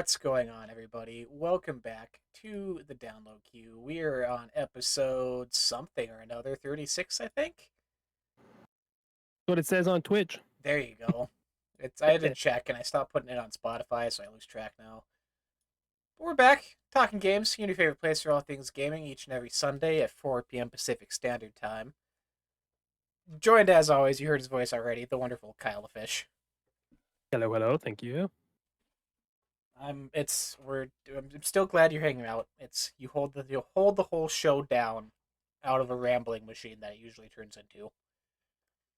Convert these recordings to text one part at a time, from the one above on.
What's going on, everybody? Welcome back to the download queue. We are on episode something or another, 36, I think. What it says on Twitch. There you go. I had to check and I stopped putting it on Spotify, so I lose track now. But we're back talking games, your favorite place for all things gaming, each and every Sunday at 4 p.m. Pacific Standard Time. Joined as always, you heard his voice already, the wonderful Kyle the Fish. Hello, thank you. I'm still glad you're hanging out. You hold the whole show down out of a rambling machine that it usually turns into.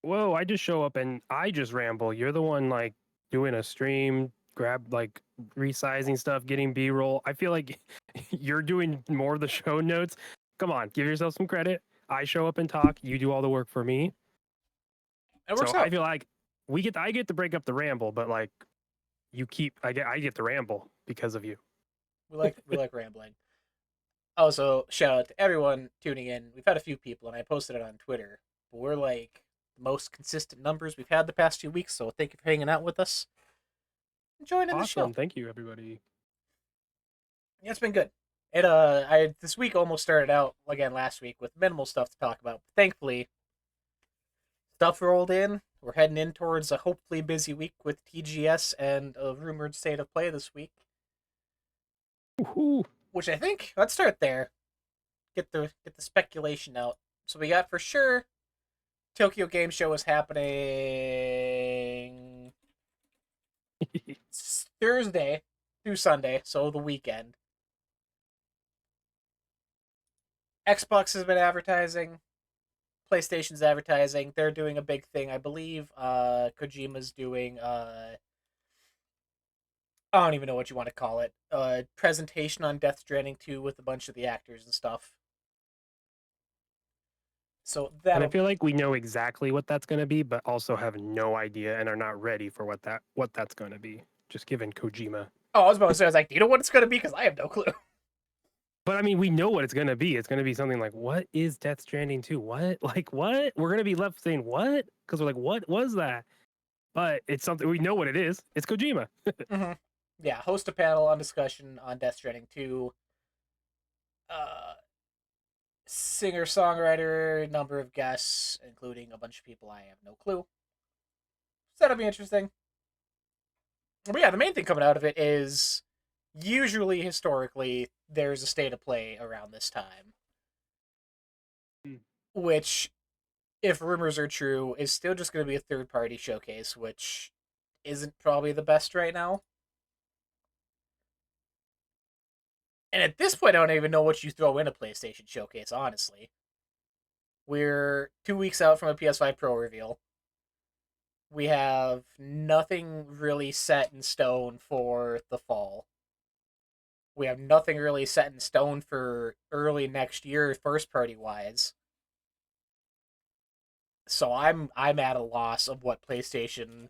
Whoa, I just show up and I just ramble. You're the one like doing a stream, resizing stuff, getting B-roll. I feel like you're doing more of the show notes. Come on, give yourself some credit. I show up and talk, you do all the work for me. It works So out. I feel like I get to break up the ramble, but like I get to ramble because of you. We like rambling. Also, shout out to everyone tuning in. We've had a few people, and I posted it on Twitter. But we're like the most consistent numbers we've had the past 2 weeks. So thank you for hanging out with us, and joining the show. Awesome, thank you everybody. Yeah, it's been good. This week almost started out again last week with minimal stuff to talk about. Thankfully, stuff rolled in. We're heading in towards a hopefully busy week with TGS and a rumored state of play this week. Woohoo. Which I think, let's start there. Get the speculation out. So we got for sure Tokyo Game Show is happening Thursday through Sunday, so the weekend. Xbox has been advertising. PlayStation's advertising. They're doing a big thing. I believe Kojima's doing I don't even know what you want to call it. Presentation on Death Stranding 2 with a bunch of the actors and stuff. So And I feel like we know exactly what that's going to be, but also have no idea and are not ready for what that's going to be. Just given Kojima. Oh, I was about to say, I was like, do you know what it's going to be? Because I have no clue. But I mean, we know what it's going to be. It's going to be something like, what is Death Stranding 2? What? Like, what? We're going to be left saying, what? Because we're like, what was that? But it's something, we know what it is. It's Kojima. Mm-hmm. Yeah, host a panel on discussion on Death Stranding 2. Singer songwriter, number of guests, including a bunch of people I have no clue. So that'll be interesting. But yeah, the main thing coming out of it is usually historically there's a state of play around this time. Which, if rumors are true, is still just going to be a third party showcase, which isn't probably the best right now. And at this point, I don't even know what you throw in a PlayStation showcase, honestly. We're 2 weeks out from a PS5 Pro reveal. We have nothing really set in stone for the fall. We have nothing really set in stone for early next year, first party wise. So I'm at a loss of what PlayStation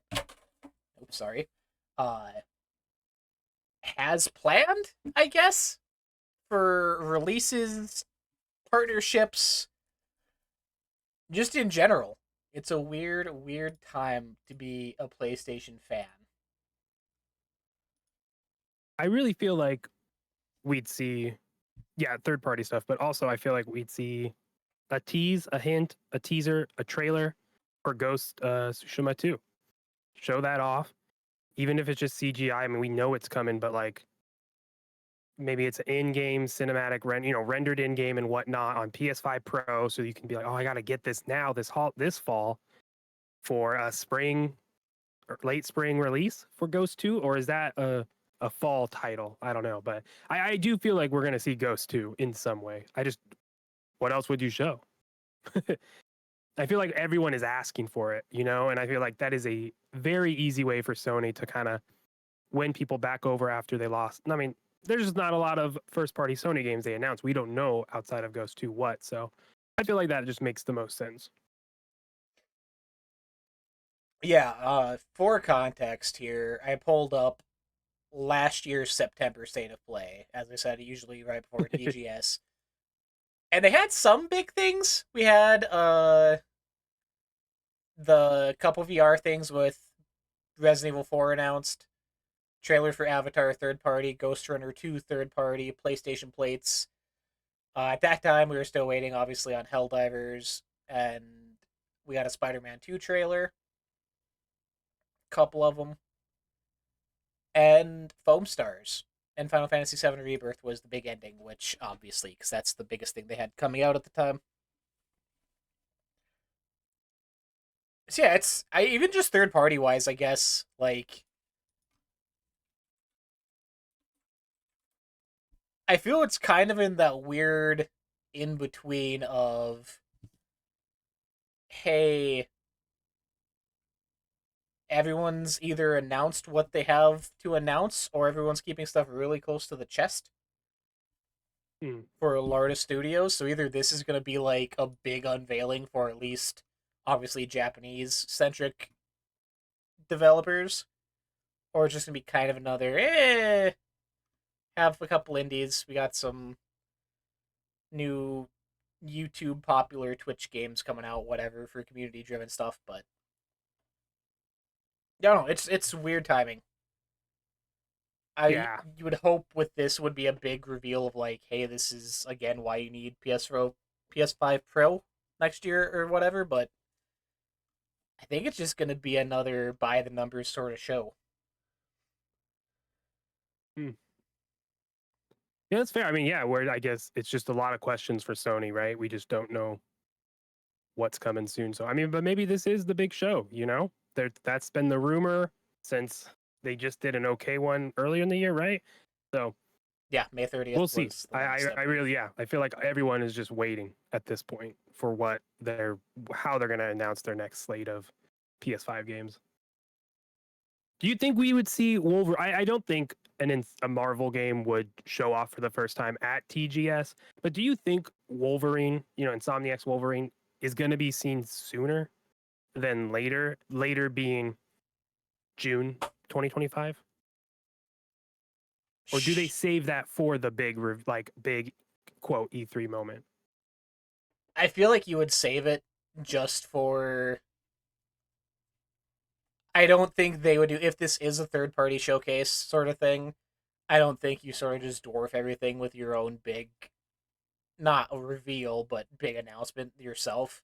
has planned, I guess, for releases, partnerships, just in general. It's a weird time to be a PlayStation fan. I really feel like we'd see, third party stuff, but also I feel like we'd see a tease, a hint, a teaser, a trailer for Ghost Tsushima 2. Show that off. Even if it's just CGI, I mean, we know it's coming, but like maybe it's in-game cinematic rendered in-game and whatnot on PS5 Pro, so you can be like, oh, I gotta get this now, this fall for a spring or late spring release for Ghost 2, or is that a fall title? I don't know, but I do feel like we're gonna see Ghost 2 in some way. What else would you show? I feel like everyone is asking for it, and I feel like that is a very easy way for Sony to kind of win people back over after they lost. I mean, there's just not a lot of first party Sony games they announced. We don't know outside of Ghost 2 what. So I feel like that just makes the most sense. Yeah, for context here, I pulled up last year's September state of play. As I said, usually right before TGS. And they had some big things. We had the couple VR things with Resident Evil 4 announced. trailer for Avatar third party, Ghost Runner 2 third party, PlayStation plates. At that time, we were still waiting, obviously, on Helldivers, and we got a Spider-Man 2 trailer, couple of them, and Foam Stars. And Final Fantasy VII Rebirth was the big ending, which obviously, because that's the biggest thing they had coming out at the time. So yeah, it's even just third party wise, I guess. Like, I feel it's kind of in that weird in between of, hey, everyone's either announced what they have to announce, or everyone's keeping stuff really close to the chest for Larda Studios. So either this is going to be like a big unveiling for at least obviously Japanese centric developers, or it's just going to be kind of another have a couple indies. We got some new YouTube popular Twitch games coming out, whatever, for community driven stuff, but no, it's weird timing. Yeah. You would hope with this would be a big reveal of like, hey, this is again why you need PS5 Pro next year or whatever, but I think it's just gonna be another by the numbers sort of show. Yeah, that's fair. I mean, yeah, where I guess it's just a lot of questions for Sony, right? We just don't know what's coming soon. So I mean, but maybe this is the big show, you know? That's been the rumor since they just did an okay one earlier in the year, right? So Yeah, May 30th we'll see. was the I really, yeah, I feel like everyone is just waiting at this point for how they're gonna announce their next slate of PS5 games. Do you think we would see Wolverine? I don't think a Marvel game would show off for the first time at TGS, but do you think Wolverine, Insomniac's Wolverine, is going to be seen sooner than later? Later being June 2025, or do they save that for the big quote E3 moment? I feel like you would save it just for. I don't think they would do if this is a third party showcase sort of thing. I don't think you sort of just dwarf everything with your own big, not a reveal, but big announcement yourself.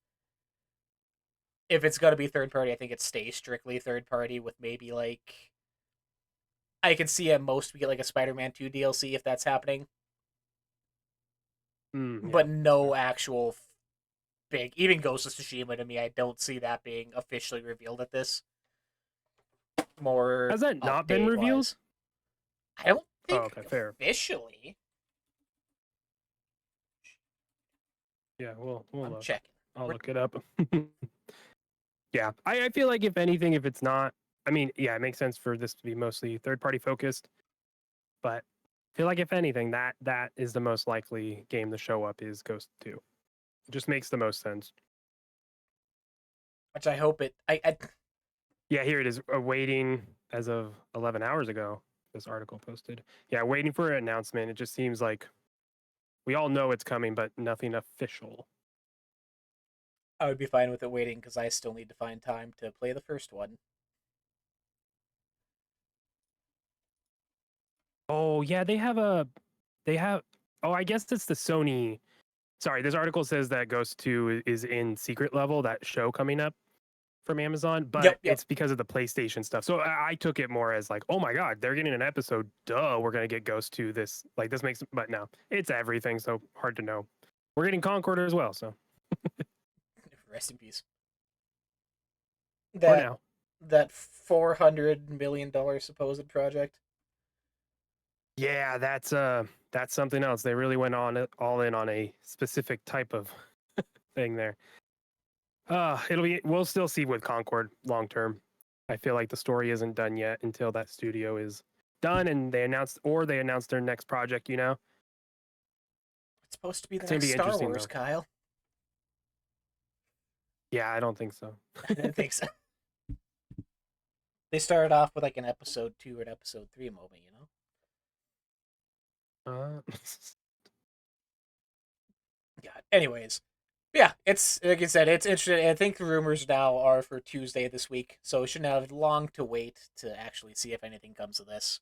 If it's gonna be third party, I think it stays strictly third party with maybe like. I could see at most we get like a Spider-Man 2 DLC if that's happening, but no actual big. Even Ghost of Tsushima to me, I don't see that being officially revealed at this. More has that not been revealed? I don't think fair. Officially. Yeah, I'm checking. I'll look it up. Yeah, I feel like if anything, if it's not, I mean, yeah, it makes sense for this to be mostly third party focused, but I feel like if anything, that is the most likely game to show up is Ghost 2. It just makes the most sense. Which I hope it. Yeah, here it is. Waiting as of 11 hours ago. This article posted. Yeah, waiting for an announcement. It just seems like we all know it's coming, but nothing official. I would be fine with it waiting because I still need to find time to play the first one. Oh yeah, they have. Oh, I guess it's the Sony. Sorry, this article says that Ghost 2 is in secret level. That show coming up from Amazon, but it's because of the PlayStation stuff. So I took it more as like, oh my god, they're getting an episode. Duh, we're gonna get Ghost 2. This makes, but no, it's everything. So hard to know. We're getting Concord as well. So rest in peace. That $400 million supposed project. Yeah, that's something else. They really went all in on a specific type of thing there. We'll still see with Concord long term. I feel like the story isn't done yet until that studio is done and they announce their next project, It's supposed to be the next Star Wars, though. Kyle. Yeah, I don't think so. I didn't think so. They started off with like an episode 2 or an episode 3 moment, God. Anyways, yeah, it's like I said, it's interesting. I think the rumors now are for Tuesday this week, so we shouldn't have long to wait to actually see if anything comes of this.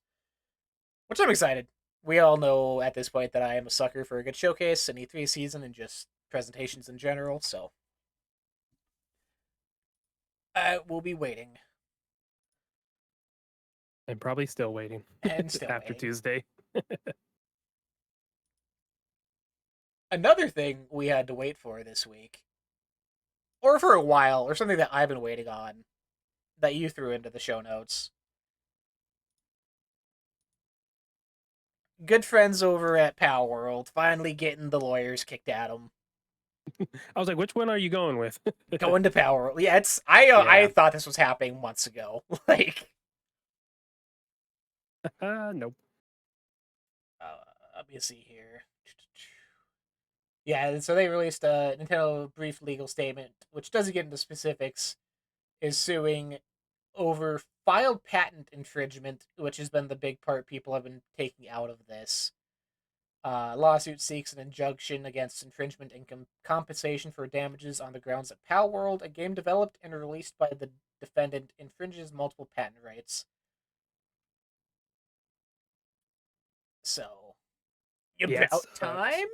which I'm excited. We all know at this point that I am a sucker for a good showcase, an E3 season, and just presentations in general. So I will be waiting I'm probably still waiting and still after waiting. Tuesday. Another thing we had to wait for this week, or for a while, or something that I've been waiting on, that you threw into the show notes. Good friends over at Pal World finally getting the lawyers kicked at them. I was like, which one are you going with? Going to Pal World. Yeah, it's I Yeah. thought this was happening months ago. Like, Nope. let me see here. Yeah, so they released a Nintendo brief legal statement, which doesn't get into specifics, is suing over filed patent infringement, which has been the big part people have been taking out of this. Lawsuit seeks an injunction against infringement and compensation for damages on the grounds that Pal World, a game developed and released by the defendant, infringes multiple patent rights. So, Yeah, it about sucks. time?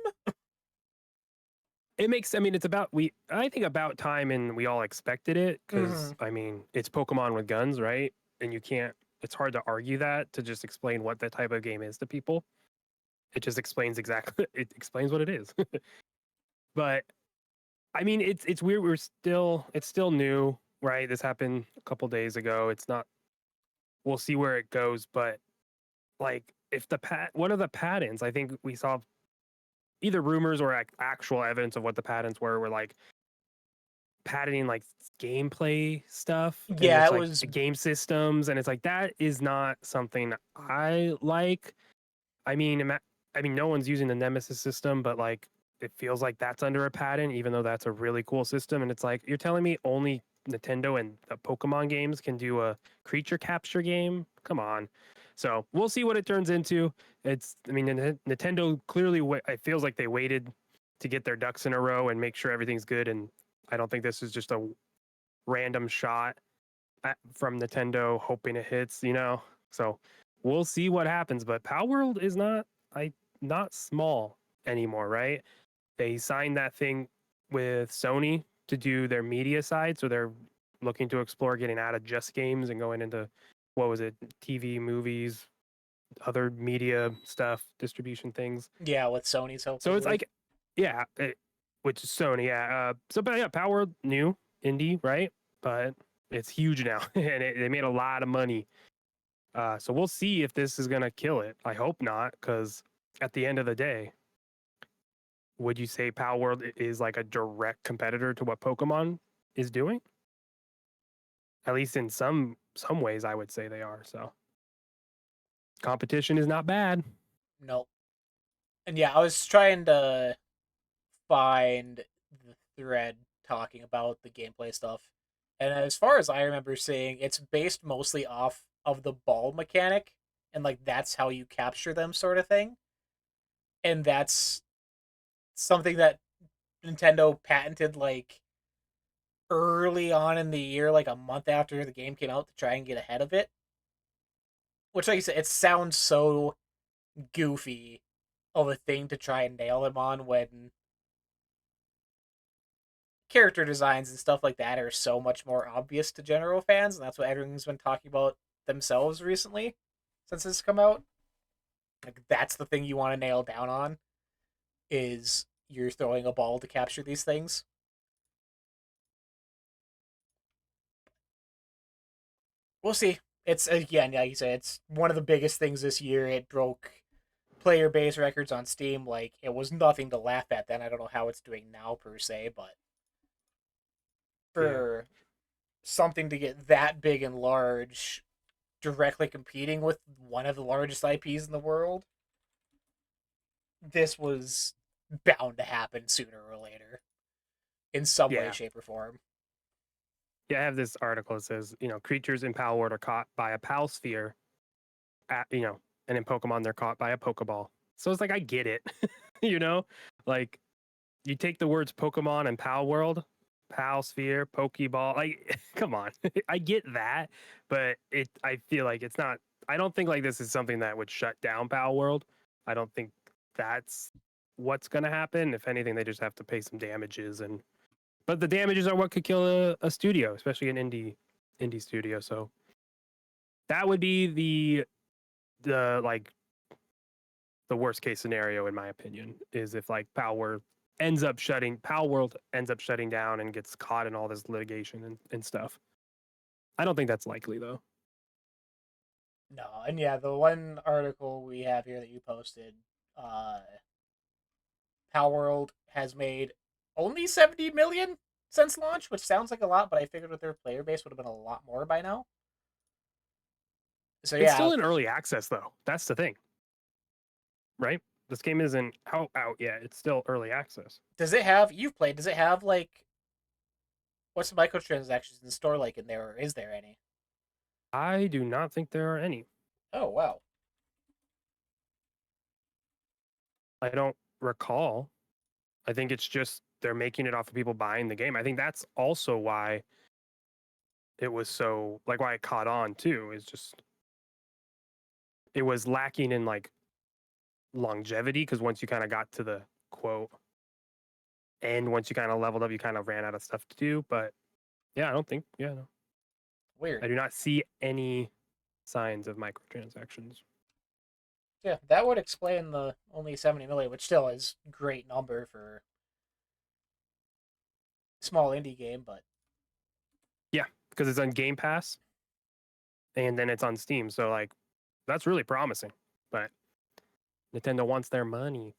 It makes. I mean, it's about we. I think about time, and we all expected it because Mm-hmm. I mean, it's Pokemon with guns, right? And you can't. It's hard to argue that to just explain what that type of game is to people. It just explains exactly. It explains what it is. But I mean, it's weird. It's still new, right? This happened a couple days ago. It's not. We'll see where it goes, but like if one of the patents, I think we saw either rumors or actual evidence of what the patents were like patenting like gameplay stuff and Yeah, it's it like was. game systems and it's like that is not something I like. I mean, I mean, no one's using the Nemesis system, but like it feels like that's under a patent, even though that's a really cool system. And it's like you're telling me only Nintendo and Pokemon games can do a creature capture game? Come on. So we'll see what it turns into. I mean, Nintendo clearly, it feels like they waited to get their ducks in a row and make sure everything's good. And I don't think this is just a random shot from Nintendo hoping it hits, you know? So we'll see what happens. But Power World is not small anymore, right? They signed that thing with Sony to do their media side, so they're looking to explore getting out of just games and going into what was it, TV, movies, other media stuff, distribution things. Yeah, with Sony, So it's supposedly. like, yeah, which is Sony, yeah. But yeah, Power World, new indie, right? But it's huge now, and they made a lot of money. So we'll see if this is gonna kill it. I hope not, because at the end of the day, would you say Power World is like a direct competitor to what Pokemon is doing? At least in some ways, I would say they are. So competition is not bad. Nope. And yeah, I was trying to find the thread talking about the gameplay stuff. And as far as I remember seeing, it's based mostly off of the ball mechanic and like that's how you capture them sort of thing. And that's something that Nintendo patented like early on in the year, like a month after the game came out to try and get ahead of it. Which like I said, it sounds so goofy of a thing to try and nail them on when character designs and stuff like that are so much more obvious to general fans, and that's what everyone's been talking about themselves recently since this come out. Like that's the thing you want to nail down on is you're throwing a ball to capture these things. We'll see. It's again, like you said, it's one of the biggest things this year. It broke player base records on Steam. Like it was nothing to laugh at then. I don't know how it's doing now per se, but Yeah. for something to get that big and large directly competing with one of the largest IPs in the world, this was bound to happen sooner or later in some way, Yeah. shape, or form. Yeah. I have this article that says, creatures in Power World are caught by a Pal Sphere, and in Pokemon, they're caught by a Pokeball. So it's like, I get it. you know, like you take the words Pokemon and Pal World, Pal Sphere, Pokeball. Like, come on, I get that, but I feel like it's not. I don't think like this is something that would shut down Pal World. I don't think that's what's gonna happen. If anything, they just have to pay some damages, and but the damages are what could kill a studio, especially an indie studio. So that would be the like the worst case scenario in my opinion is if like Pal World ends up shutting down and gets caught in all this litigation and stuff. I don't think that's likely though. No, and yeah, the one article we have here that you posted, Power World has made only 70 million since launch, which sounds like a lot, but I figured with their player base would have been a lot more by now. So It's yeah, still in early access though. That's the thing. Right? This game isn't out yet. It's still early access. does it have you've played? Does it have like what's the microtransactions in the store like in there, or is there any? I do not think there are any. Oh wow. I don't recall. I think it's just they're making it off of people buying the game. I think that's also why it was so like why it caught on too, is just it was lacking in like longevity because once you kind of got to the quote end, once you kind of leveled up, you kind of ran out of stuff to do. But yeah, I don't think no. Weird. I do not see any signs of microtransactions. Yeah, that would explain the only 70 million, which still is great number for small indie game, but Yeah, because it's on Game Pass and then it's on Steam. So like that's really promising. But Nintendo wants their money.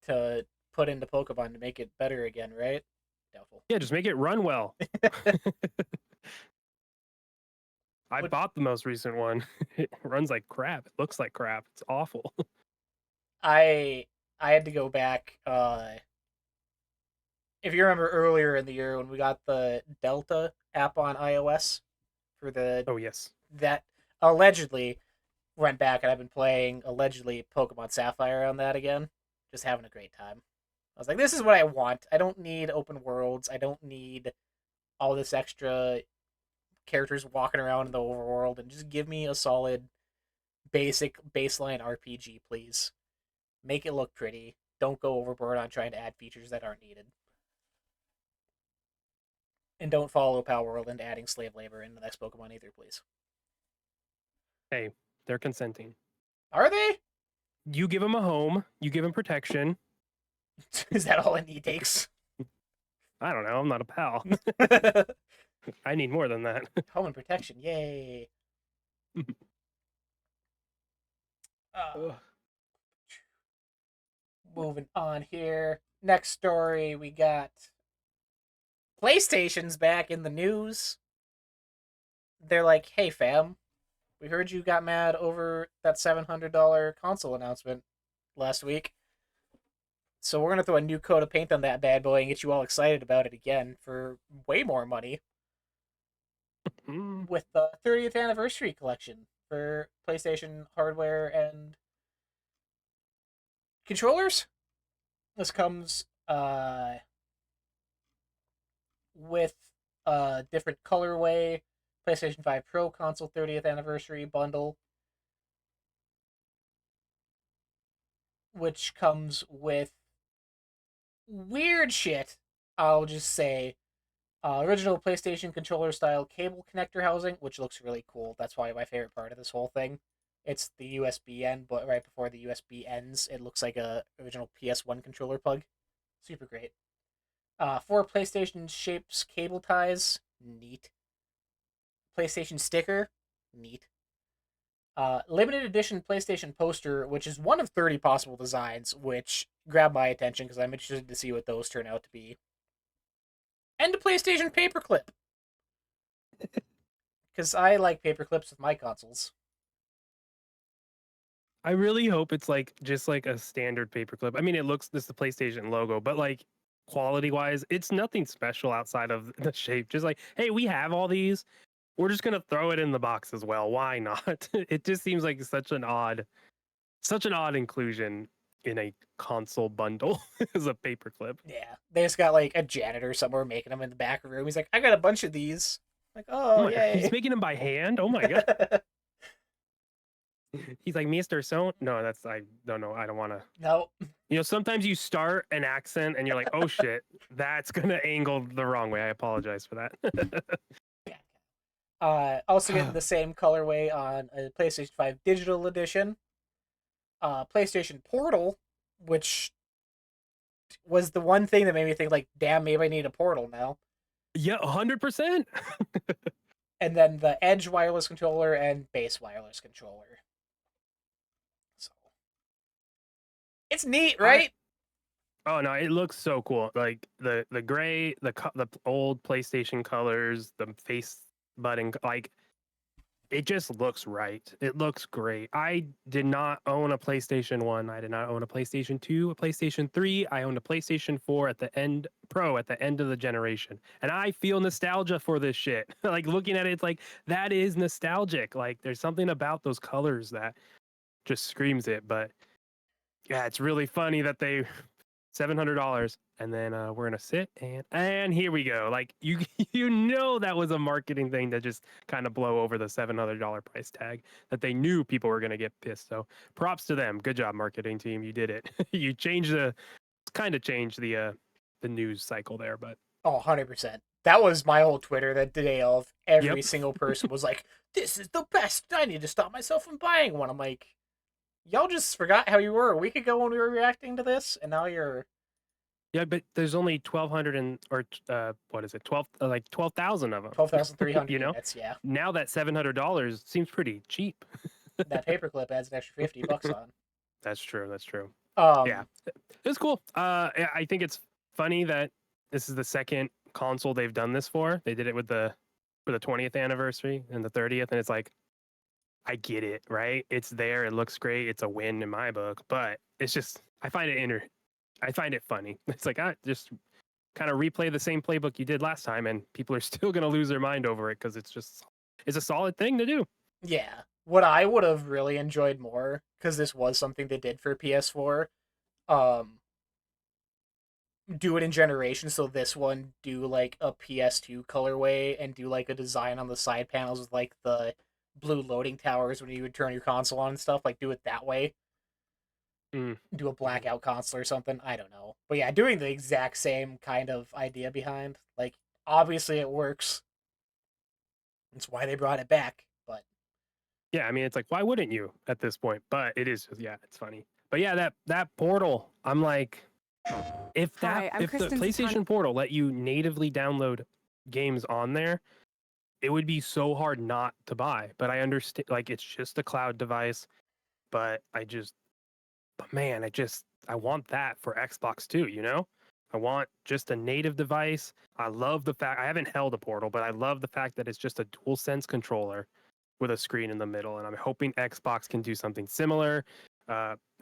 to put into Pokemon to make it better again, right? Doubtful. Yeah, just make it run well. I Which bought the most recent one. It runs like crap. It looks like crap. It's awful. I had to go back. If you remember earlier in the year when we got the Delta app on iOS for the Oh yes. that allegedly went back and I've been playing allegedly Pokemon Sapphire on that again, just having a great time. I was like, this is what I want. I don't need open worlds. I don't need all this extra characters walking around in the overworld, and just give me a solid basic baseline RPG, please. Make it look pretty. Don't go overboard on trying to add features that aren't needed. And don't follow Power World into adding slave labor in the next Pokemon either, please. Hey, they're consenting. Are they? You give them a home. You give them protection. Is that all it takes? I don't know. I'm not a pal. I need more than that. Home and protection, yay! Uh, moving on here. Next story, we got PlayStation's back in the news. They're like, hey fam, we heard you got mad over that $700 console announcement last week. So we're going to throw a new coat of paint on that bad boy and get you all excited about it again for way more money with the 30th anniversary collection for PlayStation hardware and controllers. This comes with a different colorway PlayStation 5 Pro console 30th anniversary bundle, which comes with weird shit. I'll just say original PlayStation controller style cable connector housing, which looks really cool. That's probably my favorite part of this whole thing. It's the USB end, but right before the USB ends, it looks like a original PS1 controller plug. Super great. 4 PlayStation shapes cable ties, neat. PlayStation sticker, neat. Limited edition PlayStation poster, which is one of 30 possible designs, which grabbed my attention because I'm interested to see what those turn out to be. And a PlayStation paperclip. Because I like paperclips with my consoles. I really hope it's like just like a standard paperclip. I mean, it looks this is the PlayStation logo, but like quality wise, it's nothing special outside of the shape. Just like, hey, we have all these. We're just gonna throw it in the box as well. Why not? It just seems like such an odd inclusion in a console bundle as a paperclip. Yeah. They just got like a janitor somewhere making them in the back room. He's like, I got a bunch of these. Like, Oh oh, my, he's yay. making them by hand. Oh my god. He's like, Mr. So no, that's I don't know. I don't want to. No. You know, sometimes you start an accent and you're like, oh shit, that's gonna angle the wrong way. I apologize for that. Also getting the same colorway on a PlayStation 5 digital edition. PlayStation Portal, which was the one thing that made me think like, damn, maybe I need a Portal now. Yeah, 100%. And then the Edge wireless controller and base wireless controller. So it's neat, right? Oh no, it looks so cool. Like the gray, the old PlayStation colors, the face button, like it just looks right. It looks great. I did not own a PlayStation 1. I did not own a PlayStation 2, a PlayStation 3. I owned a PlayStation 4 at the end Pro at the end of the generation. And I feel nostalgia for this shit. Like looking at it, it's like that is nostalgic. Like there's something about those colors that just screams it. But yeah, it's really funny that they $700 and then we're gonna sit and here we go. Like you you know that was a marketing thing to just kind of blow over the $700 price tag that they knew people were gonna get pissed. So props to them. Good job, marketing team. You did it. You changed the news cycle there. But Oh, 100%. That was my whole Twitter that day of every yep. single person was like, this is the best. I need to stop myself from buying one. I'm like, y'all just forgot how you were a week ago when we were reacting to this, and now you're. Yeah, but there's only 1,200 what is it? 12,000 of them. 12,300 You know, units, yeah. now that $700 seems pretty cheap. That paperclip adds an extra $50 on. That's true. That's true. Yeah, Um, it's cool. I think it's funny that this is the second console they've done this for. They did it for the 20th anniversary and the 30th, and it's like, I get it, right? It's there. It looks great. It's a win in my book, but it's just I find it funny. It's like I just kind of replay the same playbook you did last time, and people are still gonna lose their mind over it because it's a solid thing to do. yeah. What I would have really enjoyed more, because this was something they did for PS4, um, do it in generations. So this one do like a PS2 colorway and do like a design on the side panels with like the blue loading towers when you would turn your console on and stuff. Like do it that way. Mm. Do a blackout console or something. I don't know. But yeah, doing the exact same kind of idea behind. Like obviously it works. That's why they brought it back. But Yeah, I mean, it's like, why wouldn't you at this point? But it is, yeah, it's funny. But yeah, that Portal, I'm like, Hi, I'm if the Kristen Satan. PlayStation Portal let you natively download games on there, it would be so hard not to buy. But I understand, like, it's just a cloud device. But man, I want that for Xbox too. You know, I want just a native device. I love the fact I haven't held a Portal, but I love the fact that it's just a DualSense controller with a screen in the middle, and I'm hoping Xbox can do something similar.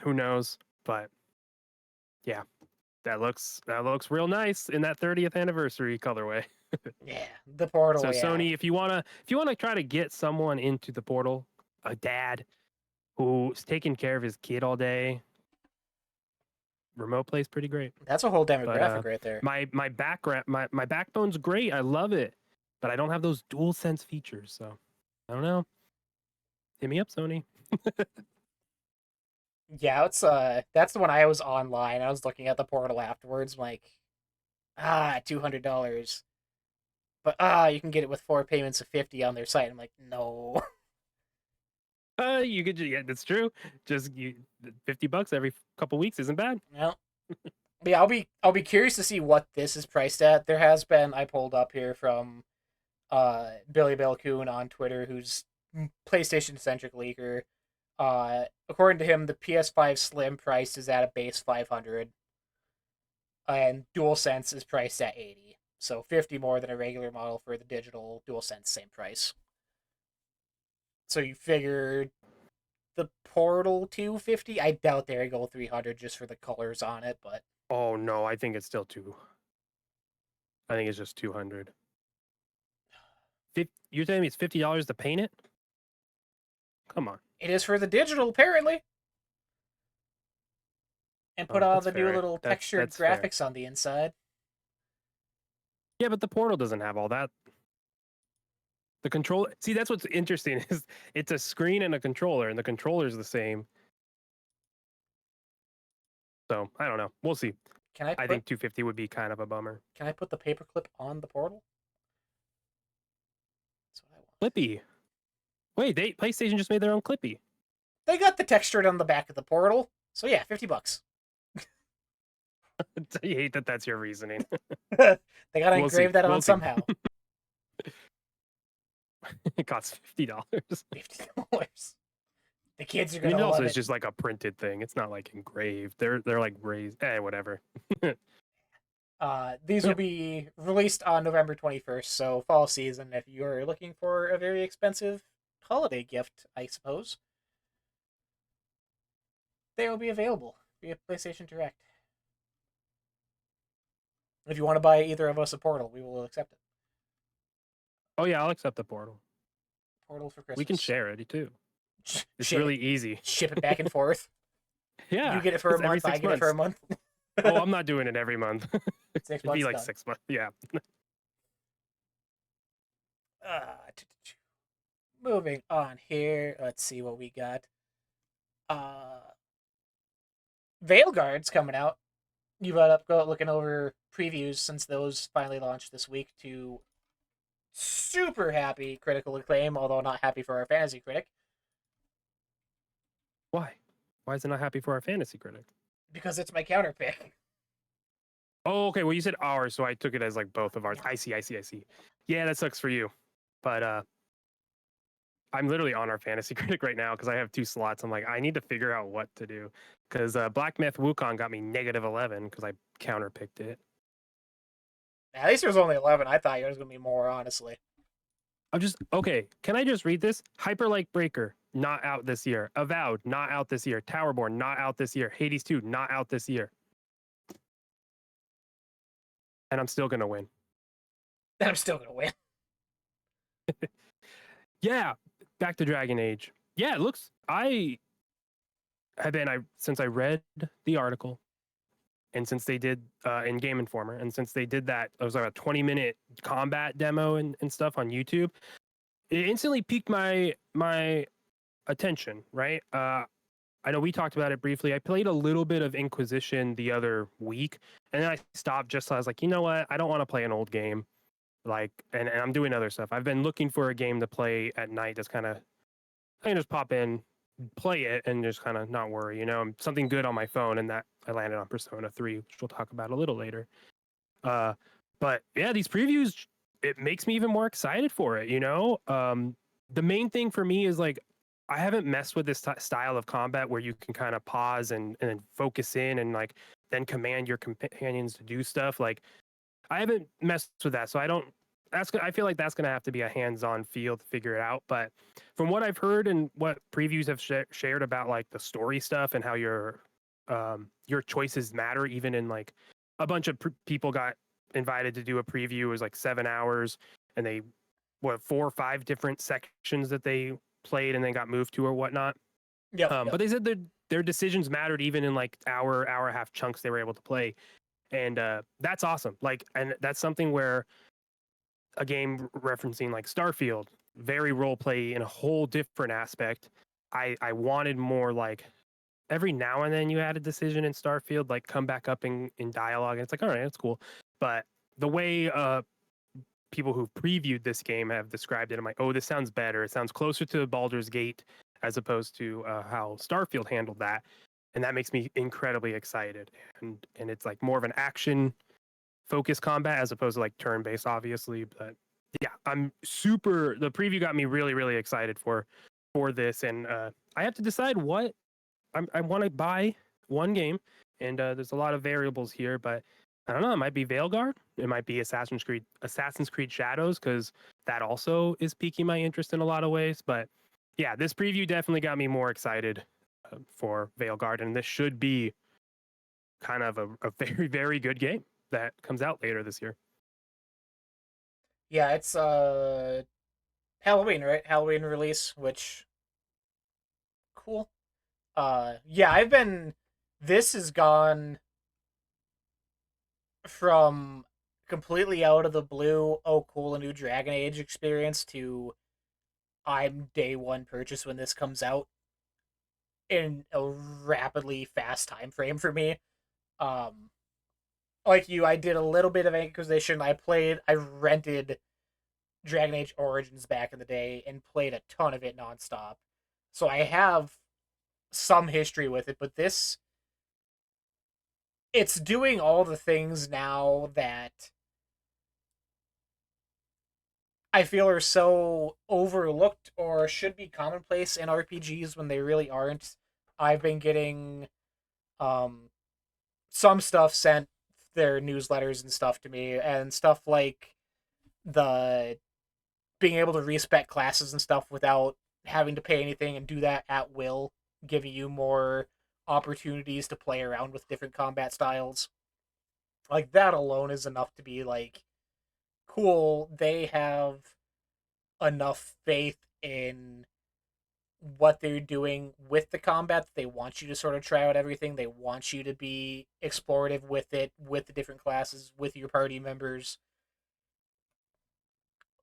Who knows? But yeah, that looks real nice in that 30th anniversary colorway. yeah, the Portal, So yeah. Sony, if you wanna try to get someone into the Portal, a dad who's taking care of his kid all day, remote plays pretty great. That's a whole But demographic right there. my background my backbone's great. I love it, but I don't have those dual sense features. So I don't know. Hit me up, Sony. Yeah, it's that's the one I was online. I was looking at the Portal afterwards, I'm like, $200. But you can get it with 4 payments of 50 on their site. I'm like, no. You could, yeah, that's true. Just $50 every couple weeks isn't bad. Well, but yeah, I'll be curious to see what this is priced at. There has been I pulled up here from Billy Belcoon on Twitter, who's PlayStation centric leaker. According to him, the PS5 Slim price is at a base 500, and DualSense is priced at 80. So 50 more than a regular model for the digital DualSense, same price. So you figure the Portal 250. I doubt they go 300 just for the colors on it, but Oh no, I think it's still I think it's just 200. You're telling me it's $50 to paint it? Come on. it is for the digital apparently. And put Oh, all that's the new fair. little textured That's fair. graphics on the inside. Yeah, but the Portal doesn't have all that. The control. See, that's what's interesting is it's a screen and a controller, and the controller's the same. So I don't know. We'll see. Can I I think 250 would be kind of a bummer. Can I put the paperclip on the portal? That's what I want. Clippy. Wait, PlayStation just made their own Clippy. They got the texture on the back of the portal, so yeah, $50. I hate that that's your reasoning. They gotta We'll engrave see. that on We'll see. somehow. It costs $50. $50. The kids are I gonna mean, it also love is it. just like a printed thing. It's not like engraved. They're like raised. Whatever. These will be released on November 21st, so fall season. If you're looking for a very expensive holiday gift, I suppose, they will be available via PlayStation Direct. If you want to buy either of us a Portal, we will accept it. Oh yeah, I'll accept the Portal. Portal for Christmas. We can share it too. It's Ship really it, easy. Ship it back and forth. Yeah. You get it for a it's every month, I 6 get it for a months. month. Oh, I'm not doing it every month. 6 It'd months be like done. 6 months. Yeah. Moving on here. Let's see what we got. Veilguard's coming out. You brought up looking over previews since those finally launched this week to super happy critical acclaim, although not happy for our fantasy critic. Why? Why is it not happy for our fantasy critic? Because it's my counter pick. Oh, okay. Well, you said ours, so I took it as like both of ours. I see. Yeah, that sucks for you. But I'm literally on our fantasy critic right now because I have 2 slots. I'm like, I need to figure out what to do. Because Black Myth Wukong got me -11 because I counterpicked it. At least it was only 11. I thought it was going to be more, honestly. I'm just okay. Can I just read this? Hyperlight Breaker, not out this year. Avowed, not out this year. Towerborn, not out this year. Hades 2, not out this year. And I'm still gonna win. And I'm still going to win. Yeah, back to Dragon Age. Yeah, it looks. Since I read the article, and since they did in Game Informer, and since they did that, it was like a 20-minute combat demo and stuff on YouTube. It instantly piqued my attention, right? I know we talked about it briefly. I played a little bit of Inquisition the other week, and then I stopped just so I was like, you know what? I don't want to play an old game. Like, and I'm doing other stuff. I've been looking for a game to play at night that's kind of, I can just pop in, play it, and just kind of not worry, you know, something good on my phone. And that I landed on Persona 3, which we'll talk about a little later. But yeah, these previews, it makes me even more excited for it, you know? The main thing for me is like, I haven't messed with this style of combat where you can kind of pause and then focus in and like then command your companions to do stuff. Like, I haven't messed with that, so I feel like that's gonna have to be a hands-on feel to figure it out. But from what I've heard and what previews have shared about like the story stuff and how your choices matter, even in like a bunch of people got invited to do a preview. It was like 7 hours, and they 4 or 5 different sections that they played and then got moved to or whatnot. Yep. But they said their decisions mattered even in like hour and a half chunks they were able to play. And that's awesome. Like, and that's something where a game referencing like Starfield, very role play in a whole different aspect. I wanted more like every now and then you had a decision in Starfield, like come back up in dialogue. And it's like, all right, that's cool. But the way people who've previewed this game have described it, I'm like, oh, this sounds better. It sounds closer to Baldur's Gate as opposed to how Starfield handled that. And that makes me incredibly excited. And it's like more of an action focused combat as opposed to like turn based, obviously. But yeah, the preview got me really, really excited for this. And I have to decide what I want to buy one game. And there's a lot of variables here, but I don't know. It might be Veilguard. It might be Assassin's Creed Shadows, because that also is piquing my interest in a lot of ways. But yeah, this preview definitely got me more excited for Veilguard, and this should be kind of a very, very good game that comes out later this year. Yeah, it's Halloween, right? Halloween release, which cool. This has gone from completely out of the blue, oh cool, a new Dragon Age experience, to I'm day one purchase when this comes out in a rapidly fast time frame for me. Um, like you, I did a little bit of Inquisition. I rented Dragon Age Origins back in the day and played a ton of it nonstop. So I have some history with it, but it's doing all the things now that I feel are so overlooked or should be commonplace in RPGs when they really aren't. I've been getting um some stuff sent, their newsletters and stuff to me, and stuff like the being able to respec classes and stuff without having to pay anything and do that at will, giving you more opportunities to play around with different combat styles. Like that alone is enough to be like, cool, they have enough faith in what they're doing with the combat. They want you to sort of try out everything. They want you to be explorative with it, with the different classes, with your party members.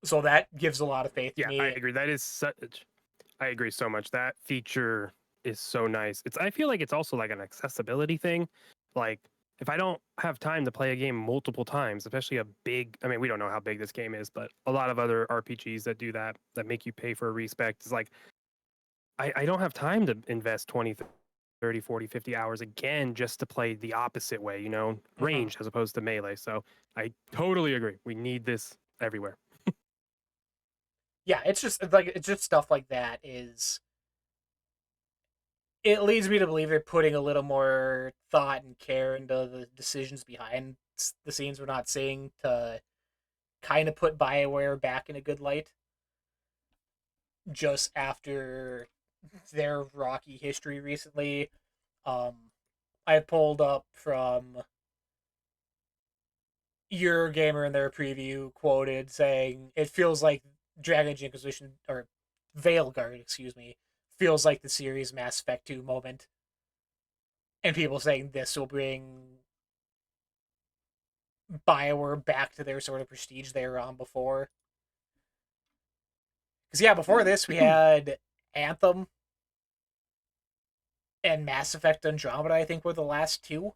So that gives a lot of faith to Yeah, I me. agree. That is such. I agree so much. That feature is so nice. I feel like it's also like an accessibility thing. Like if I don't have time to play a game multiple times, especially a big, I mean, we don't know how big this game is, but a lot of other RPGs that do that, that make you pay for a respect, is like, I don't have time to invest 20, 30, 40, 50 hours again just to play the opposite way, Mm-hmm. ranged as opposed to melee. So I totally agree. We need this everywhere. Yeah, it's just stuff like that is, it leads me to believe they're putting a little more thought and care into the decisions behind the scenes we're not seeing, to kind of put BioWare back in a good light just after their rocky history recently. Um, I pulled up from Eurogamer in their preview, quoted saying it feels like Dragon Age Inquisition, or Veilguard, excuse me, feels like the series Mass Effect 2 moment. And people saying this will bring BioWare back to their sort of prestige they were on before. Because, yeah, before this, we had Anthem and Mass Effect Andromeda, I think, were the last two.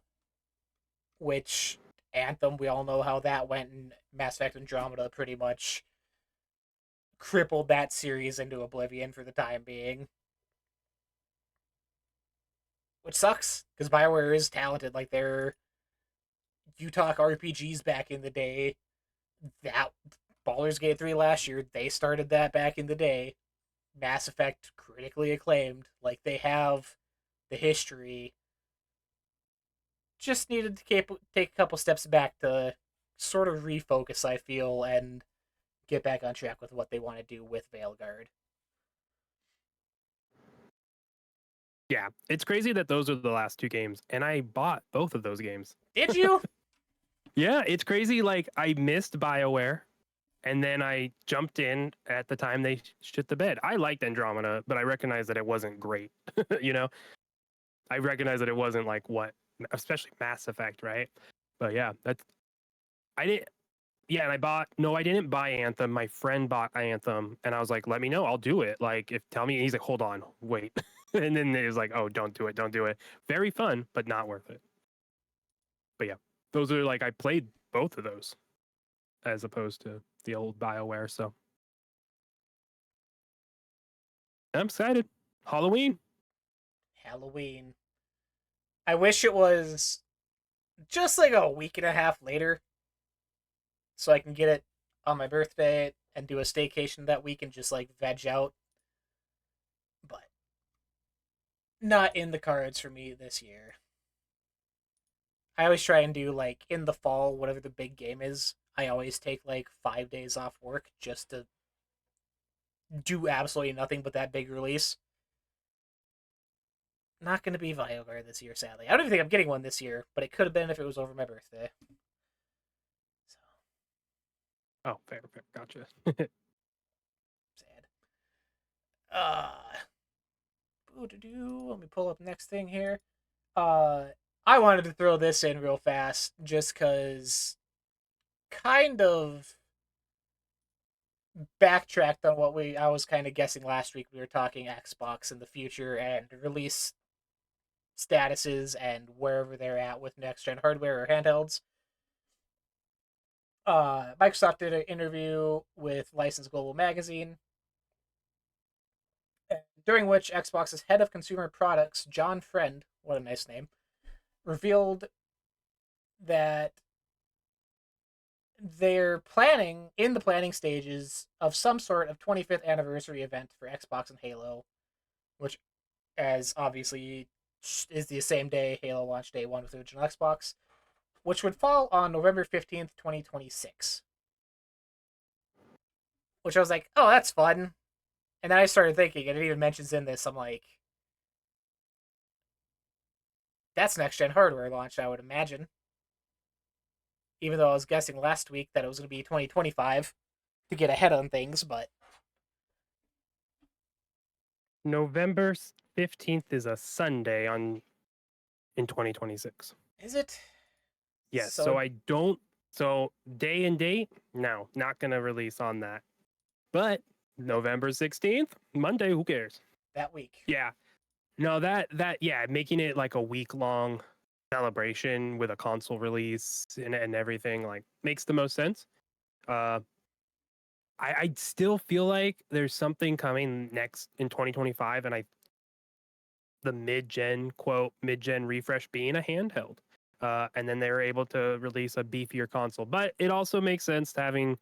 Which, Anthem, we all know how that went, and Mass Effect Andromeda pretty much crippled that series into oblivion for the time being. Which sucks, because BioWare is talented. Like, you talk RPGs back in the day, that Baldur's Gate 3 last year, they started that back in the day. Mass Effect, critically acclaimed. Like, they have the history. Just needed to take a couple steps back to sort of refocus, I feel, and get back on track with what they want to do with Veilguard. Yeah, it's crazy that those are the last two games, and I bought both of those games. Did you? Yeah, it's crazy. Like I missed BioWare, and then I jumped in at the time they shit the bed. I liked Andromeda, but I recognized that it wasn't great. you know, I recognized that it wasn't like what, especially Mass Effect, right? But yeah, I didn't. Yeah, and no, I didn't buy Anthem. My friend bought Anthem, and I was like, let me know, I'll do it. Like, if tell me, and he's like, hold on, wait. and then he was like, oh, don't do it, don't do it. Very fun, but not worth it. But yeah, those are like, I played both of those as opposed to the old BioWare. So I'm excited. Halloween. Halloween. I wish it was just like a week and a half later so I can get it on my birthday and do a staycation that week and just like veg out. But not in the cards for me this year. I always try and do like in the fall, whatever the big game is. I always take like 5 days off work just to do absolutely nothing but that big release. Not going to be Viogar this year, sadly. I don't even think I'm getting one this year, but it could have been if it was over my birthday. So Oh, fair, fair. Gotcha. sad. Let me pull up next thing here. I wanted to throw this in real fast just because kind of backtracked on what I was kind of guessing last week. We were talking Xbox in the future and release statuses and wherever they're at with next gen hardware or handhelds. Microsoft did an interview with Licensed Global Magazine, during which Xbox's head of consumer products, John Friend, what a nice name, revealed that they're planning in the planning stages of some sort of 25th anniversary event for Xbox and Halo, which, as obviously is the same day Halo launched day one with the original Xbox, which would fall on November 15th, 2026. Which I was like, oh, that's fun. And then I started thinking, and it even mentions in this, I'm like, that's next gen hardware launch, I would imagine. Even though I was guessing last week that it was going to be 2025 to get ahead on things, but November 15th is a Sunday in 2026. is it? Yes, so I don't. So day and date, no, not gonna release on that. But November 16th, Monday, who cares? That week. Yeah, no, yeah, making it like a week long celebration with a console release and everything like makes the most sense. I still feel like there's something coming next in 2025, and the mid-gen refresh being a handheld. And then they were able to release a beefier console. But it also makes sense to having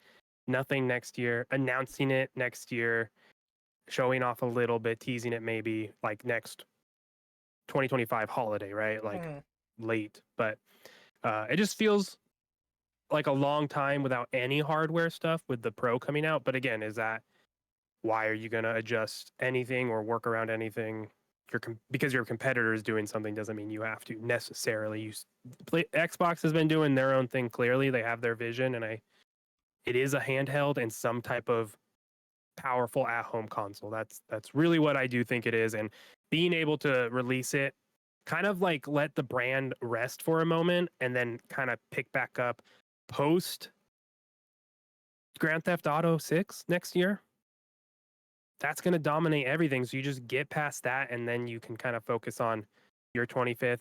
nothing next year, announcing it next year, showing off a little bit, teasing it maybe like next 2025 holiday, right? Like late. But it just feels like a long time without any hardware stuff with the Pro coming out. But again, why are you going to adjust anything or work around anything? Because your competitor is doing something doesn't mean you have to necessarily. Xbox has been doing their own thing. Clearly, they have their vision, and it is a handheld and some type of powerful at-home console. That's really what I do think it is, and being able to release it, kind of like let the brand rest for a moment, and then kind of pick back up post Grand Theft Auto 6 next year. That's going to dominate everything. So you just get past that, and then you can kind of focus on your 25th.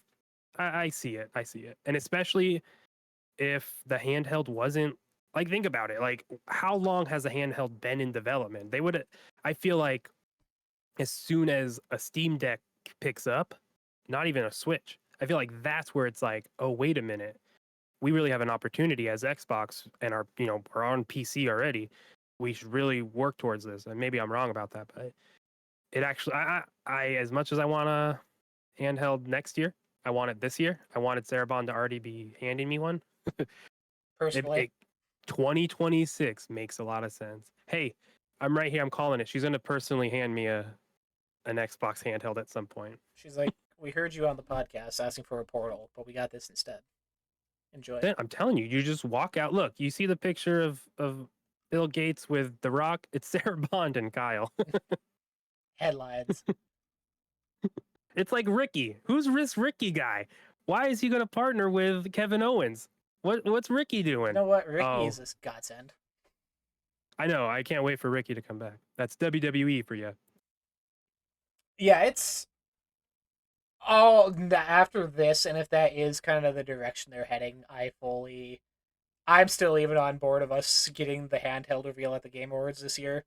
I see it. I see it. And especially if the handheld wasn't like, think about it. Like, how long has the handheld been in development? I feel like as soon as a Steam Deck picks up, not even a Switch, I feel like that's where it's like, oh, wait a minute. We really have an opportunity as Xbox and we're on PC already. We should really work towards this. And maybe I'm wrong about that, but it actually, I as much as I want a handheld next year, I want it this year. I wanted Sarabon to already be handing me one. Personally, 2026 makes a lot of sense. Hey, I'm right here. I'm calling it. She's going to personally hand me an Xbox handheld at some point. she's like, we heard you on the podcast asking for a Portal, but we got this instead. Enjoy. I'm telling you, you just walk out. Look, you see the picture of Bill Gates with The Rock. It's Sarah Bond and Kyle. Headlines. It's like Ricky. Who's this Ricky guy? Why is he going to partner with Kevin Owens? What's Ricky doing? You know what? Ricky is this godsend. I know. I can't wait for Ricky to come back. That's WWE for you. Yeah, it's all after this, and if that is kind of the direction they're heading, I'm still even on board of us getting the handheld reveal at the Game Awards this year,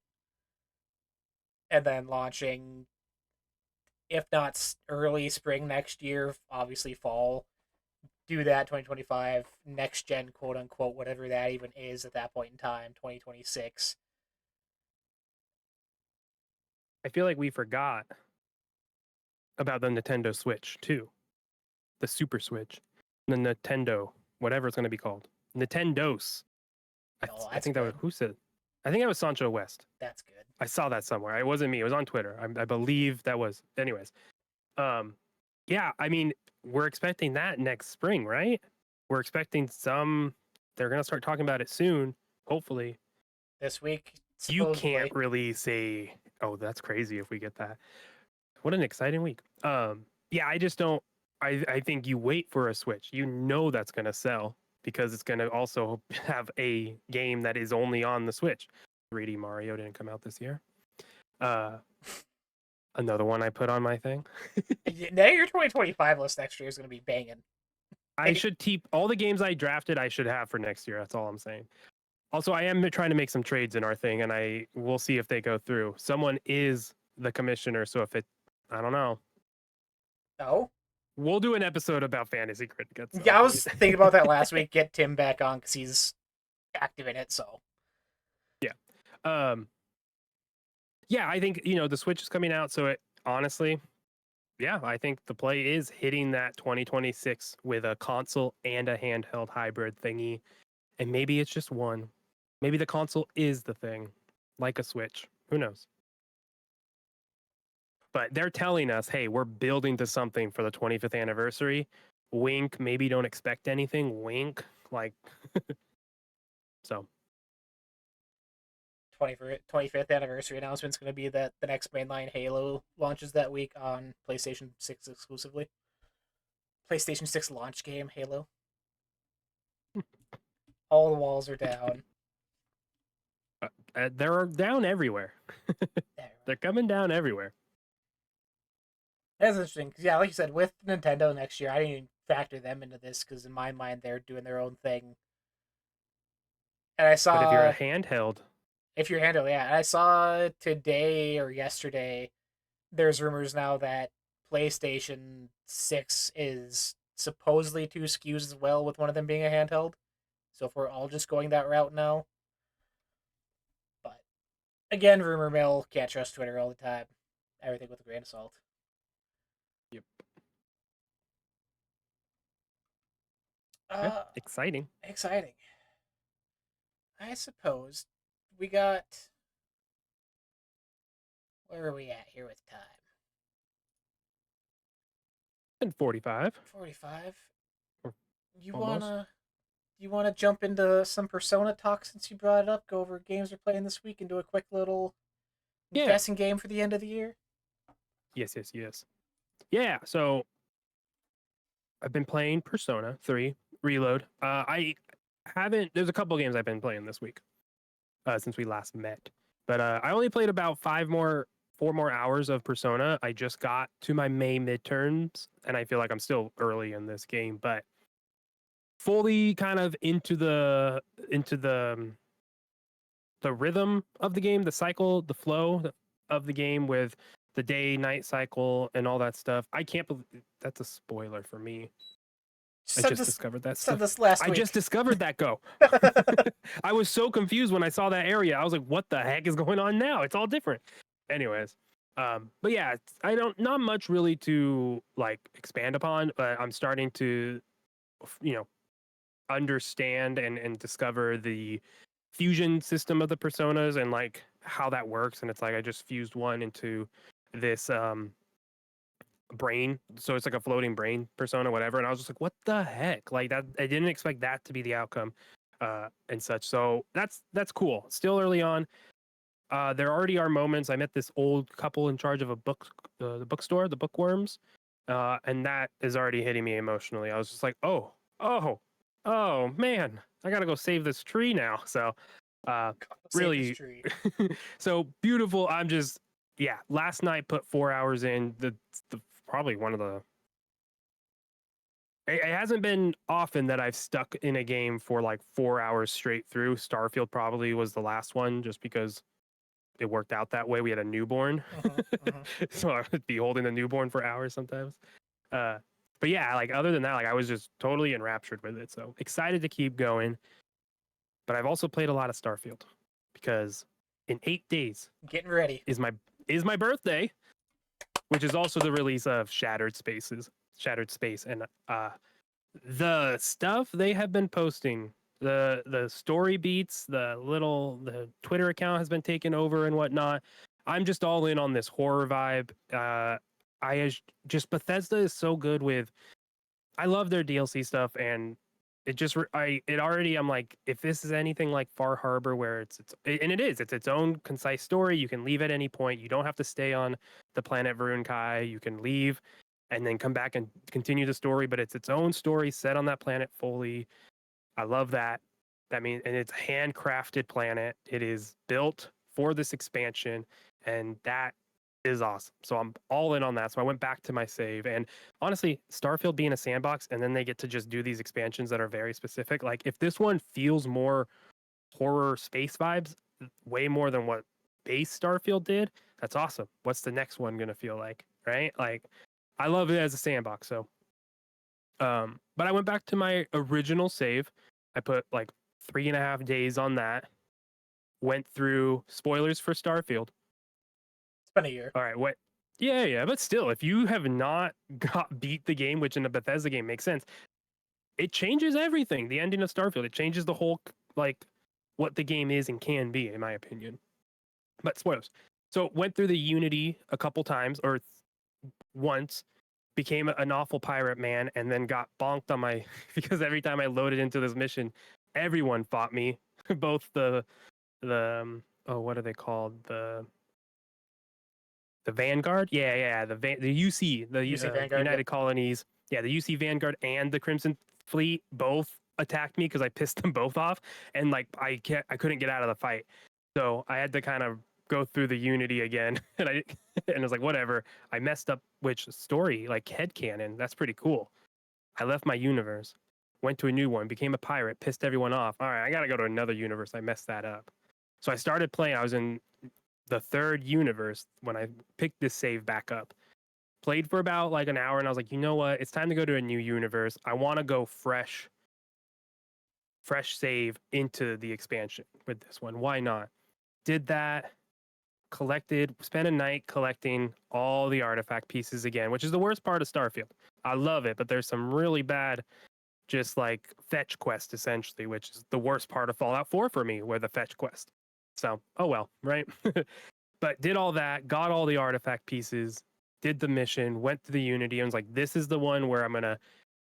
and then launching, if not early spring next year, obviously fall. Do that 2025 next gen, quote unquote, whatever that even is at that point in time, 2026. I feel like we forgot about the Nintendo Switch too, the Super Switch, the Nintendo, whatever it's going to be called, Nintendos. I think that was who said. I think that was Sancho West. That's good. I saw that somewhere. It wasn't me. It was on Twitter. I believe that was. Anyways, yeah. I mean, we're expecting that next spring, right? We're expecting some. They're gonna start talking about it soon. Hopefully, this week. You can't really say, "Oh, that's crazy." If we get that, what an exciting week. Yeah, I just don't. I think you wait for a Switch. You know that's gonna sell. because it's going to also have a game that is only on the Switch. 3D Mario didn't come out this year. Another one I put on my thing. Now your 2025 list next year is going to be banging. I should keep all the games I drafted. I should have for next year. That's all I'm saying. Also, I am trying to make some trades in our thing, and we'll see if they go through. Someone is the commissioner, so if I don't know. No. We'll do an episode about Fantasy Cricket. So. Yeah, I was thinking about that last week. Get Tim back on because he's active in it. So. Yeah. Yeah, I think the Switch is coming out, so honestly, yeah, I think the Play is hitting that 2026 with a console and a handheld hybrid thingy, and maybe it's just one. Maybe the console is the thing, like a Switch. Who knows? But they're telling us, hey, we're building to something for the 25th anniversary. Wink, maybe don't expect anything. Wink, like, so. 25th anniversary announcement is going to be that the next mainline Halo launches that week on PlayStation 6 exclusively. PlayStation 6 launch game, Halo. All the walls are down. They're down everywhere. They're coming down everywhere. That's interesting. Cause yeah, like you said, with Nintendo next year, I didn't even factor them into this because in my mind, they're doing their own thing. And I saw... But if you're a handheld... If you're handheld, yeah. And I saw today or yesterday, there's rumors now that PlayStation 6 is supposedly 2 SKUs as well, with one of them being a handheld. So if we're all just going that route now. But, again, rumor mill, can't trust Twitter all the time. Everything with a grain of salt. Yep. Exciting. Exciting. I suppose we got... Where are we at here with time? And 45. 45. Or You almost. wanna jump into some Persona talk since you brought it up? Go over games we're playing this week and do a quick little guessing game for the end of the year? Yes. Yeah, so I've been playing Persona 3 Reload. There's a couple games I've been playing this week since we last met. But I only played about 4 more hours of Persona. I just got to my May midterms, and I feel like I'm still early in this game, but fully kind of into the rhythm of the game, the cycle, the flow of the game with the day-night cycle and all that stuff. I can't believe that's a spoiler for me. I just discovered that stuff. This last week. I just discovered that go. I was so confused when I saw that area. I was like, what the heck is going on now? It's all different. Anyways, but yeah, not much really to like expand upon, but I'm starting to, understand and discover the fusion system of the personas and like how that works. And it's like I just fused one into this brain, so it's like a floating brain persona, whatever. And I was just like, what the heck? Like that, I didn't expect that to be the outcome, and such. So that's cool. Still early on. There already are moments. I met this old couple in charge of a the bookstore, the Bookworms, and that is already hitting me emotionally. I was just like, oh man, I gotta go save this tree now. So, really, so beautiful. I'm just, last night put 4 hours in. The probably one of the. It hasn't been often that I've stuck in a game for like 4 hours straight through. Starfield probably was the last one, just because it worked out that way. We had a newborn, so I would be holding a newborn for hours sometimes. But yeah, like other than that, like I was just totally enraptured with it. So excited to keep going. But I've also played a lot of Starfield because in 8 days, getting ready is my birthday, which is also the release of Shattered Space, and the stuff they have been posting, the story beats, the Twitter account has been taken over and whatnot. I'm just all in on this horror vibe. Bethesda is so good with. I love their DLC stuff, and I'm like, if this is anything like Far Harbor, where it's its own concise story. You can leave at any point. You don't have to stay on the planet Varun Kai. You can leave and then come back and continue the story, but it's its own story set on that planet fully. I love that. I mean, and it's a handcrafted planet. It is built for this expansion, and that is awesome. So I'm all in on that. So I went back to my save, and honestly, Starfield being a sandbox, and then they get to just do these expansions that are very specific. Like if this one feels more horror space vibes, way more than what base Starfield did, that's awesome. What's the next one gonna feel like, right? Like I love it as a sandbox. So but I went back to my original save. I put like 3.5 days on that. Went through spoilers for Starfield. It's been a year. All right, what? Yeah, but still, if you have not beat the game, which in a Bethesda game makes sense, it changes everything. The ending of Starfield, it changes the whole like what the game is and can be, in my opinion. But spoilers. So went through the Unity a couple times or once, became an awful pirate man, and then got bonked on my because every time I loaded into this mission, everyone fought me. Both the oh, what are they called? The Vanguard? Yeah, the UC, the UC Vanguard, United yep. Colonies. Yeah, the UC Vanguard and the Crimson Fleet both attacked me because I pissed them both off, and like I couldn't get out of the fight, so I had to kind of go through the Unity again, and I was like, whatever. I messed up which story, like headcanon. That's pretty cool. I left my universe, went to a new one, became a pirate, pissed everyone off. All right, I gotta go to another universe. I messed that up. So I started playing. I was in the third universe when I picked this save back up. Played for about like an hour, and I was like, you know what? It's time to go to a new universe. I want to go fresh save into the expansion with this one. Why not? Did that. Spent a night collecting all the artifact pieces again, which is the worst part of Starfield. I love it, but there's some really bad, just like fetch quest essentially, which is the worst part of Fallout 4 for me, where the fetch quest. So, oh well, right? But did all that, got all the artifact pieces, did the mission, went to the Unity, and was like, this is the one where I'm gonna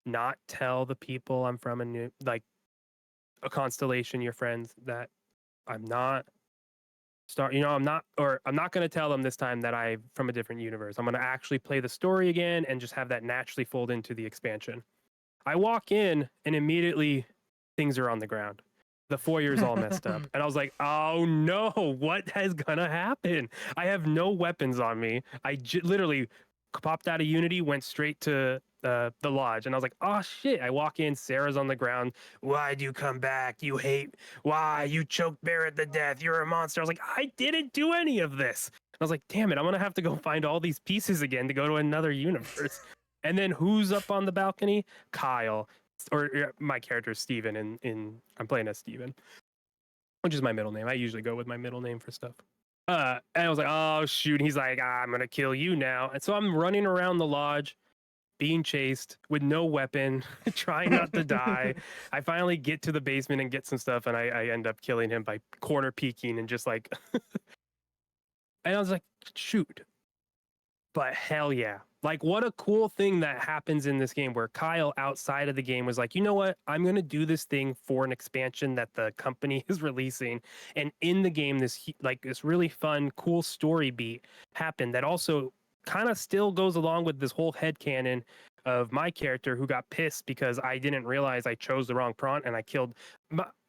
not tell the people I'm from a constellation, your friends, that I'm not I'm not going to tell them this time that I'm from a different universe. I'm going to actually play the story again and just have that naturally fold into the expansion. I walk in and immediately things are on the ground. The foyer's all messed up. And I was like, oh no, what is going to happen? I have no weapons on me. I literally popped out of Unity, went straight to the lodge, and I was like, oh shit. I walk in, Sarah's on the ground. Why'd you come back? You hate, why? You choked Barrett to death. You're a monster. I was like, I didn't do any of this. I was like, damn it, I'm gonna have to go find all these pieces again to go to another universe. And then who's up on the balcony? Kyle. Or my character is Steven, in I'm playing as Steven, which is my middle name. I usually go with my middle name for stuff. And I was like, oh shoot. And he's like, I'm gonna kill you now. And so I'm running around the lodge, being chased with no weapon, trying not to die. I finally get to the basement and get some stuff, and I end up killing him by corner peeking and just like and I was like, shoot. But hell yeah. Like, what a cool thing that happens in this game where Kyle outside of the game was like, you know what? I'm going to do this thing for an expansion that the company is releasing. And in the game, this really fun, cool story beat happened that also kind of still goes along with this whole headcanon of my character who got pissed because I didn't realize I chose the wrong prompt and I killed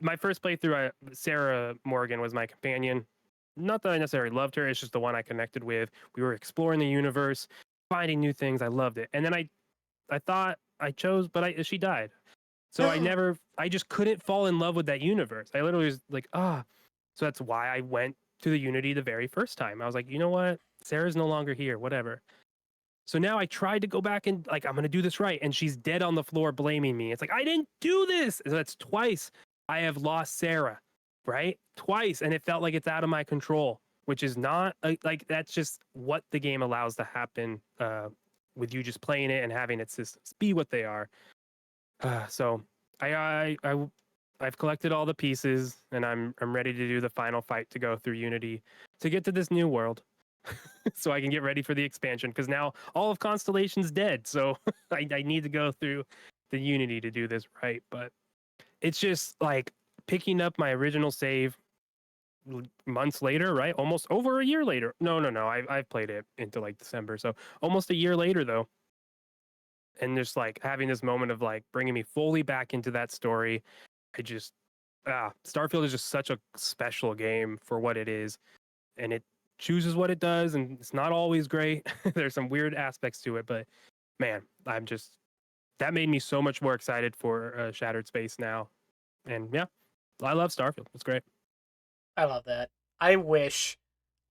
my first playthrough. Sarah Morgan was my companion. Not that I necessarily loved her. It's just the one I connected with. We were exploring the universe, finding new things. I loved it. And then I thought I chose, but she died. So I just couldn't fall in love with that universe. I literally was like, So that's why I went to the Unity the very first time. I was like, you know what? Sarah's no longer here, whatever. So now I tried to go back and like, I'm going to do this right. And she's dead on the floor blaming me. It's like, I didn't do this. So that's twice I have lost Sarah, right? Twice. And it felt like it's out of my control, which is not like, that's just what the game allows to happen with you just playing it and having its systems be what they are. So I've collected all the pieces and I'm ready to do the final fight to go through Unity to get to this new world. So I can get ready for the expansion because now all of Constellation's dead. So I need to go through the Unity to do this right. But it's just like picking up my original save months later, right? Almost over a year later. No. I've played it into like December. So almost a year later though. And just like having this moment of like bringing me fully back into that story. I just Starfield is just such a special game for what it is, and it chooses what it does, and it's not always great. There's some weird aspects to it, but man, that made me so much more excited for Shattered Space now. And yeah, I love Starfield. It's great. I love that. I wish,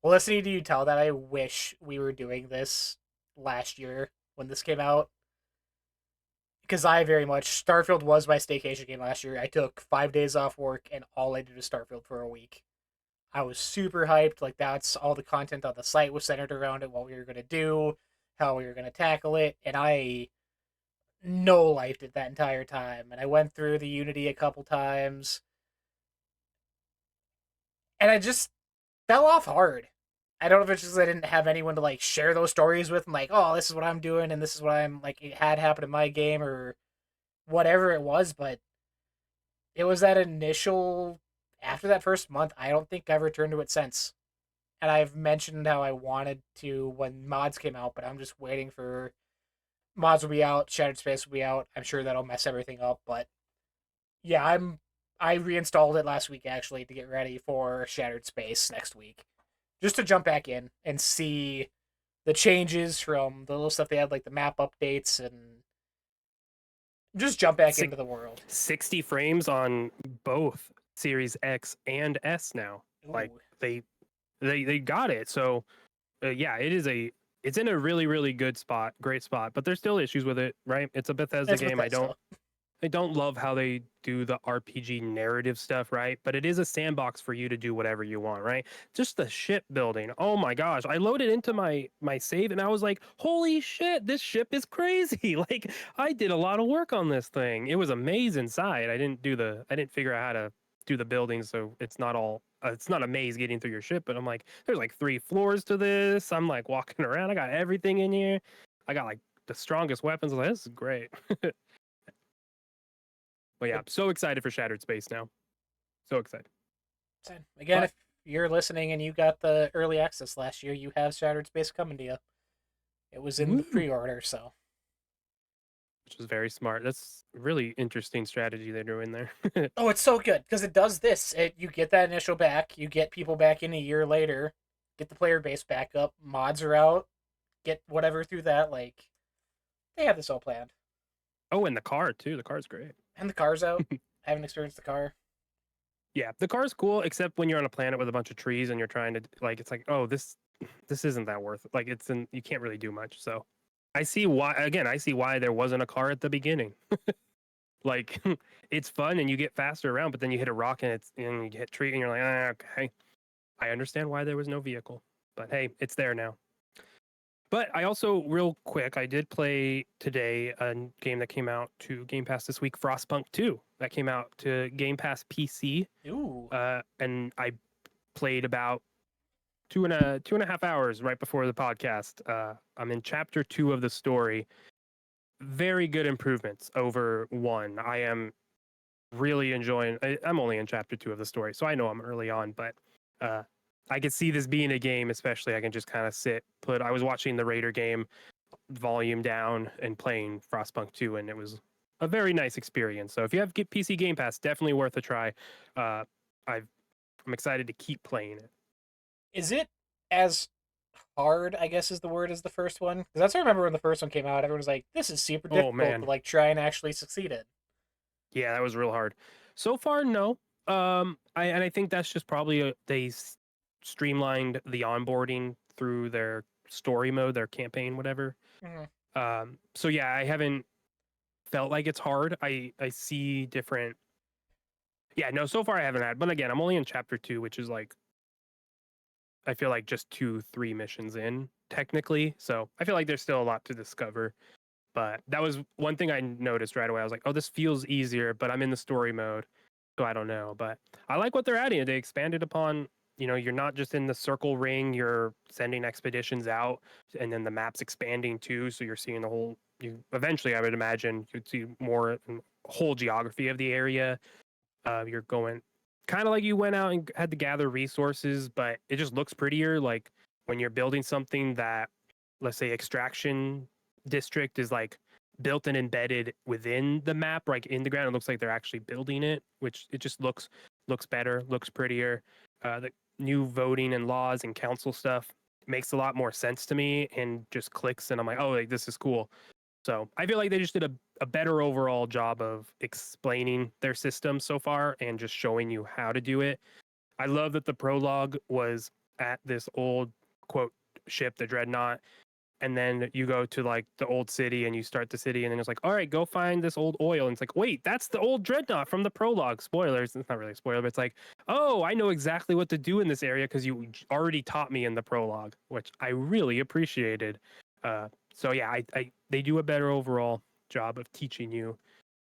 listening to you tell that, I wish we were doing this last year when this came out. Because Starfield was my staycation game last year. I took 5 days off work and all I did was Starfield for a week. I was super hyped. Like, that's all the content on the site was centered around it, what we were going to do, how we were going to tackle it. And I no-lifed it that entire time. And I went through the Unity a couple times. And I just fell off hard. I don't know if it's just I didn't have anyone to like share those stories with and like, oh, this is what I'm doing and this is what I'm like it had happened in my game or whatever it was, but it was that initial after that first month, I don't think I've returned to it since. And I've mentioned how I wanted to when mods came out, but I'm just waiting for mods will be out, Shattered Space will be out. I'm sure that'll mess everything up, but yeah, I reinstalled it last week actually to get ready for Shattered Space next week. Just to jump back in and see the changes from the little stuff they had, like the map updates, and just jump back into the world. 60 frames on both Series X and S now. Ooh. Like they got it. So yeah, it's in a really really good spot, great spot. But there's still issues with it, right? It's a Bethesda game. I don't love how they do the RPG narrative stuff, right? But it is a sandbox for you to do whatever you want, right? Just the ship building. Oh my gosh. I loaded into my save and I was like, holy shit, this ship is crazy. Like I did a lot of work on this thing. It was a maze inside. I didn't figure out how to do the building, so it's not a maze getting through your ship, but I'm like, there's like 3 floors to this. I'm like walking around. I got everything in here. I got like the strongest weapons. I was like, this is great. But yeah, I'm so excited for Shattered Space now. So excited. Again, if you're listening and you got the early access last year, you have Shattered Space coming to you. It was in the pre-order, so. Which was very smart. That's a really interesting strategy they're doing there. Oh, it's so good because it does this. You get that initial back, you get people back in a year later, get the player base back up, mods are out, get whatever through that. Like, they have this all planned. Oh, and the car too. The car's great. And the car's out. I haven't experienced the car. Yeah, the car's cool, except when you're on a planet with a bunch of trees and you're trying to like, it's like, oh, this isn't that worth it. Like, you can't really do much. So, I see why there wasn't a car at the beginning. Like, it's fun and you get faster around, but then you hit a rock and you hit a tree and you're like, okay, I understand why there was no vehicle, but hey, it's there now. But I also, real quick, I did play today a game that came out to Game Pass this week, Frostpunk 2. That came out to Game Pass PC. Ooh. And I played about two and a half hours right before the podcast. I'm in chapter 2 of the story. Very good improvements over 1. I am really enjoying. I'm only in chapter 2 of the story, so I know I'm early on, but I could see this being a game, especially I can just kind of I was watching the Raider game, volume down, and playing Frostpunk 2, and it was a very nice experience. So if you have PC Game Pass, definitely worth a try. I'm excited to keep playing it. Is it as hard, I guess is the word, as the first one? Because that's what I remember when the first one came out. Everyone was like, this is super difficult to like try and actually succeed in. Yeah, that was real hard. So far, no. I think that's just probably they streamlined the onboarding through their story mode, their campaign, whatever. Mm-hmm. So yeah, I haven't felt like it's hard. I see different. Yeah, no, so far I haven't had. But again, I'm only in chapter 2, which is like, I feel like just 2-3 missions in technically. So I feel like there's still a lot to discover. But that was one thing I noticed right away. I was like, oh, this feels easier, but I'm in the story mode. So I don't know. But I like what they're adding. They expanded upon, you're not just in the circle ring, you're sending expeditions out, and then the map's expanding too. So you're seeing eventually, I would imagine, you'd see more whole geography of the area. You're going kind of like you went out and had to gather resources, but it just looks prettier. Like when you're building something that, let's say, extraction district is like built and embedded within the map, like in the ground. It looks like they're actually building it, which it just looks better, looks prettier. The new voting and laws and council stuff makes a lot more sense to me and just clicks, and I'm like, oh, like this is cool. So I feel like they just did a better overall job of explaining their system so far and just showing you how to do it. I love that the prologue was at this old quote ship, the Dreadnought, and then you go to like the old city and you start the city, and then it's like, all right, go find this old oil, and it's like, wait, that's the old Dreadnought from the prologue. Spoilers, it's not really a spoiler, but it's like, oh, I know exactly what to do in this area because you already taught me in the prologue, which I really appreciated. So yeah, I they do a better overall job of teaching you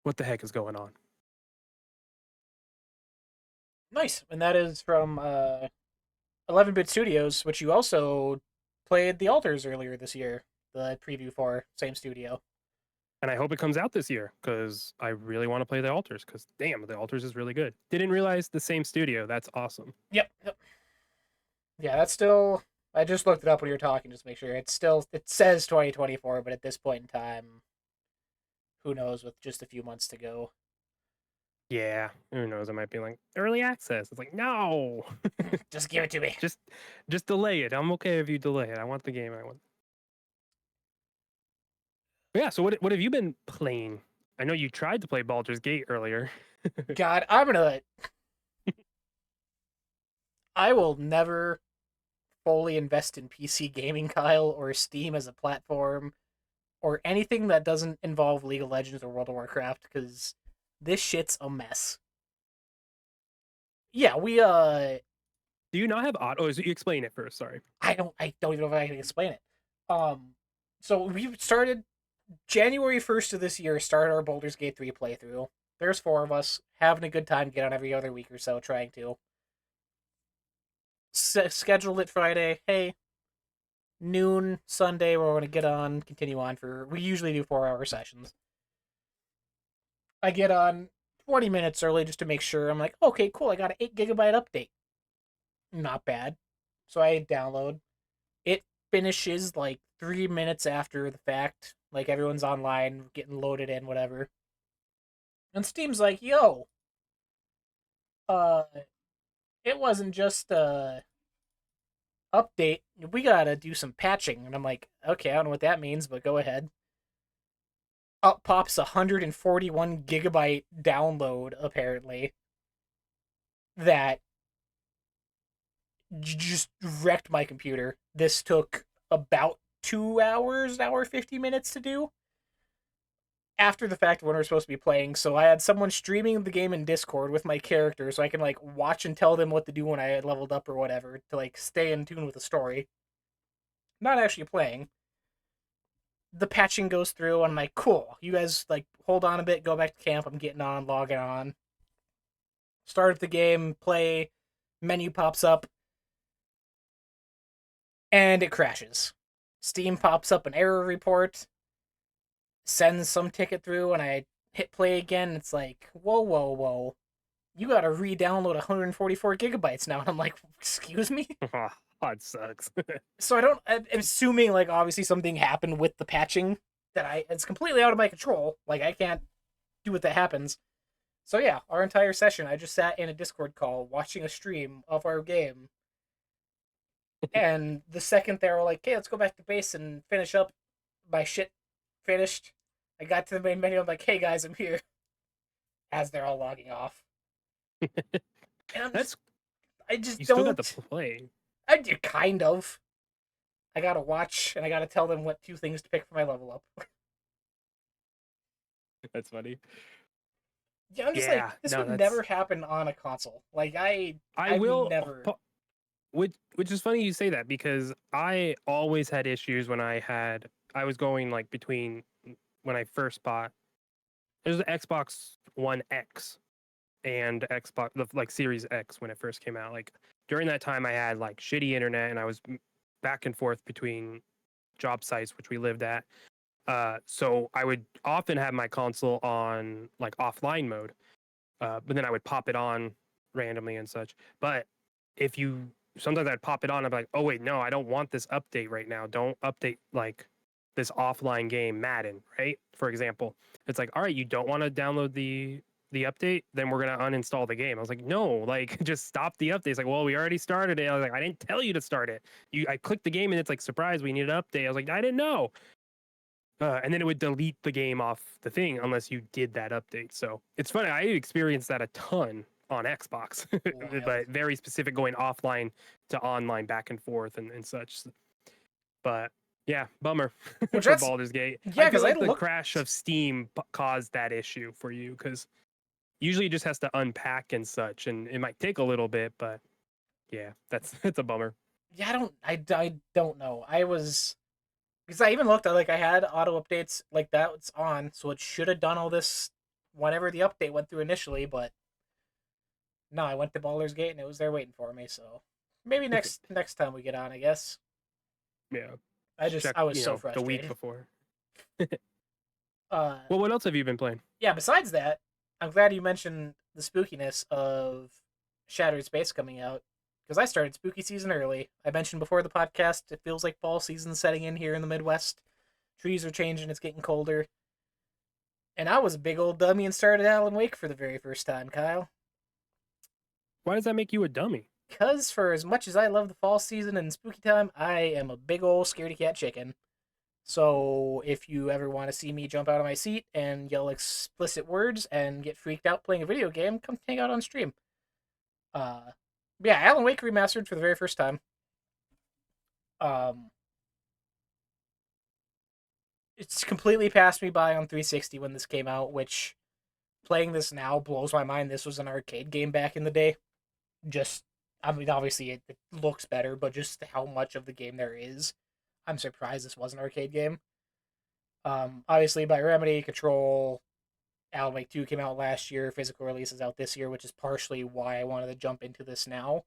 what the heck is going on. Nice. And that is from 11-Bit Studios, which you also played The Alters earlier this year, the preview for, same studio. And I hope it comes out this year because I really want to play the Alters because damn, the Alters is really good. Didn't realize the same studio. That's awesome. Yep. Yeah, that's still. I just looked it up when you were talking just to make sure. It says 2024, but at this point in time, who knows with just a few months to go. Yeah, who knows? It might be like early access. It's like no, Just give it to me. just delay it. I'm okay if you delay it. I want the game. I want. But yeah. So what have you been playing? I know you tried to play Baldur's Gate earlier. God, I will never fully invest in PC gaming, Kyle, or Steam as a platform, or anything that doesn't involve League of Legends or World of Warcraft, because this shit's a mess. Yeah, we Do you not have auto? Oh, you explain it first. Sorry. I don't even know if I can explain it. So we started January 1st of this year, started our Baldur's Gate 3 playthrough. There's 4 of us having a good time, get on every other week or so, trying to. Scheduled it Friday. Hey, noon Sunday, we're going to get on, continue on for. We usually do 4-hour sessions. I get on 20 minutes early just to make sure. I'm like, okay, cool. I got an 8 GB update. Not bad. So I download. It finishes like 3 minutes after the fact. Like everyone's online, getting loaded in, whatever. And Steam's like, yo, uh, it wasn't just update. We gotta do some patching. And I'm like, okay, I don't know what that means, but go ahead. Up pops 141 GB download, apparently, that just wrecked my computer. This took about 2 hours, an hour 50 minutes to do. After the fact when we're supposed to be playing, so I had someone streaming the game in Discord with my character so I can like watch and tell them what to do when I had leveled up or whatever to like stay in tune with the story. Not actually playing. The patching goes through and I'm like, cool, you guys like hold on a bit, go back to camp, I'm getting on, logging on. Start the game, play, menu pops up, and it crashes. Steam pops up an error report, sends some ticket through, and I hit play again. It's like, whoa. You gotta re-download 144 GB now. And I'm like, excuse me? That sucks. So I'm assuming, like, obviously something happened with the patching it's completely out of my control. Like, I can't do what that happens. So yeah, our entire session, I just sat in a Discord call watching a stream of our game. And the second they were like, okay, let's go back to base and finish up. My shit finished. I got to the main menu. I'm like, hey guys, I'm here. As they're all logging off. And I just you don't. Still got to play. I do kind of. I gotta watch and I gotta tell them what 2 things to pick for my level up. That's funny. Yeah, I'm just like, this would never happen on a console. Like I will never. Which is funny you say that because I always had issues when I was going like between when I first bought. There's the Xbox One X and Xbox like Series X when it first came out. Like during that time, I had like shitty internet and I was back and forth between job sites which we lived at. So I would often have my console on like offline mode, but then I would pop it on randomly and such. But sometimes I'd pop it on. I'm like, oh wait, no, I don't want this update right now. Don't update like this offline game, Madden, right? For example, it's like, all right, you don't want to download the update, then we're gonna uninstall the game. I was like, no, like just stop the update. It's like, well, we already started it. I was like, I didn't tell you to start it. I clicked the game and it's like, surprise, we need an update. I was like, I didn't know. And then it would delete the game off the thing unless you did that update. So it's funny. I experienced that a ton on Xbox, but very specific, going offline to online, back and forth and such. But yeah, bummer for Baldur's Gate. Yeah, because like the crash of Steam caused that issue for you, because usually it just has to unpack and such, and it might take a little bit, but yeah, it's a bummer. Yeah, I don't know. Because I even looked at, like, I had auto updates like that. It's on, so it should have done all this whenever the update went through initially, but no, I went to Baldur's Gate and it was there waiting for me. So maybe next time we get on, I guess. Yeah, I was so frustrated the week before. Well, what else have you been playing? Yeah, besides that, I'm glad you mentioned the spookiness of Shattered Space coming out, because I started spooky season early. I mentioned before the podcast, it feels like fall season's setting in here in the Midwest. Trees are changing, it's getting colder. And I was a big old dummy and started Alan Wake for the very first time, Kyle. Why does that make you a dummy? Because for as much as I love the fall season and spooky time, I am a big old scaredy cat chicken. So if you ever want to see me jump out of my seat and yell explicit words and get freaked out playing a video game, come hang out on stream. Yeah, Alan Wake remastered for the very first time. It's completely passed me by on 360 when this came out, which, playing this now blows my mind. This was an arcade game back in the day. I mean, obviously it looks better, but just how much of the game there is, I'm surprised this was an arcade game. Obviously by Remedy, Control, Alan Wake 2 came out last year, physical release is out this year, which is partially why I wanted to jump into this now.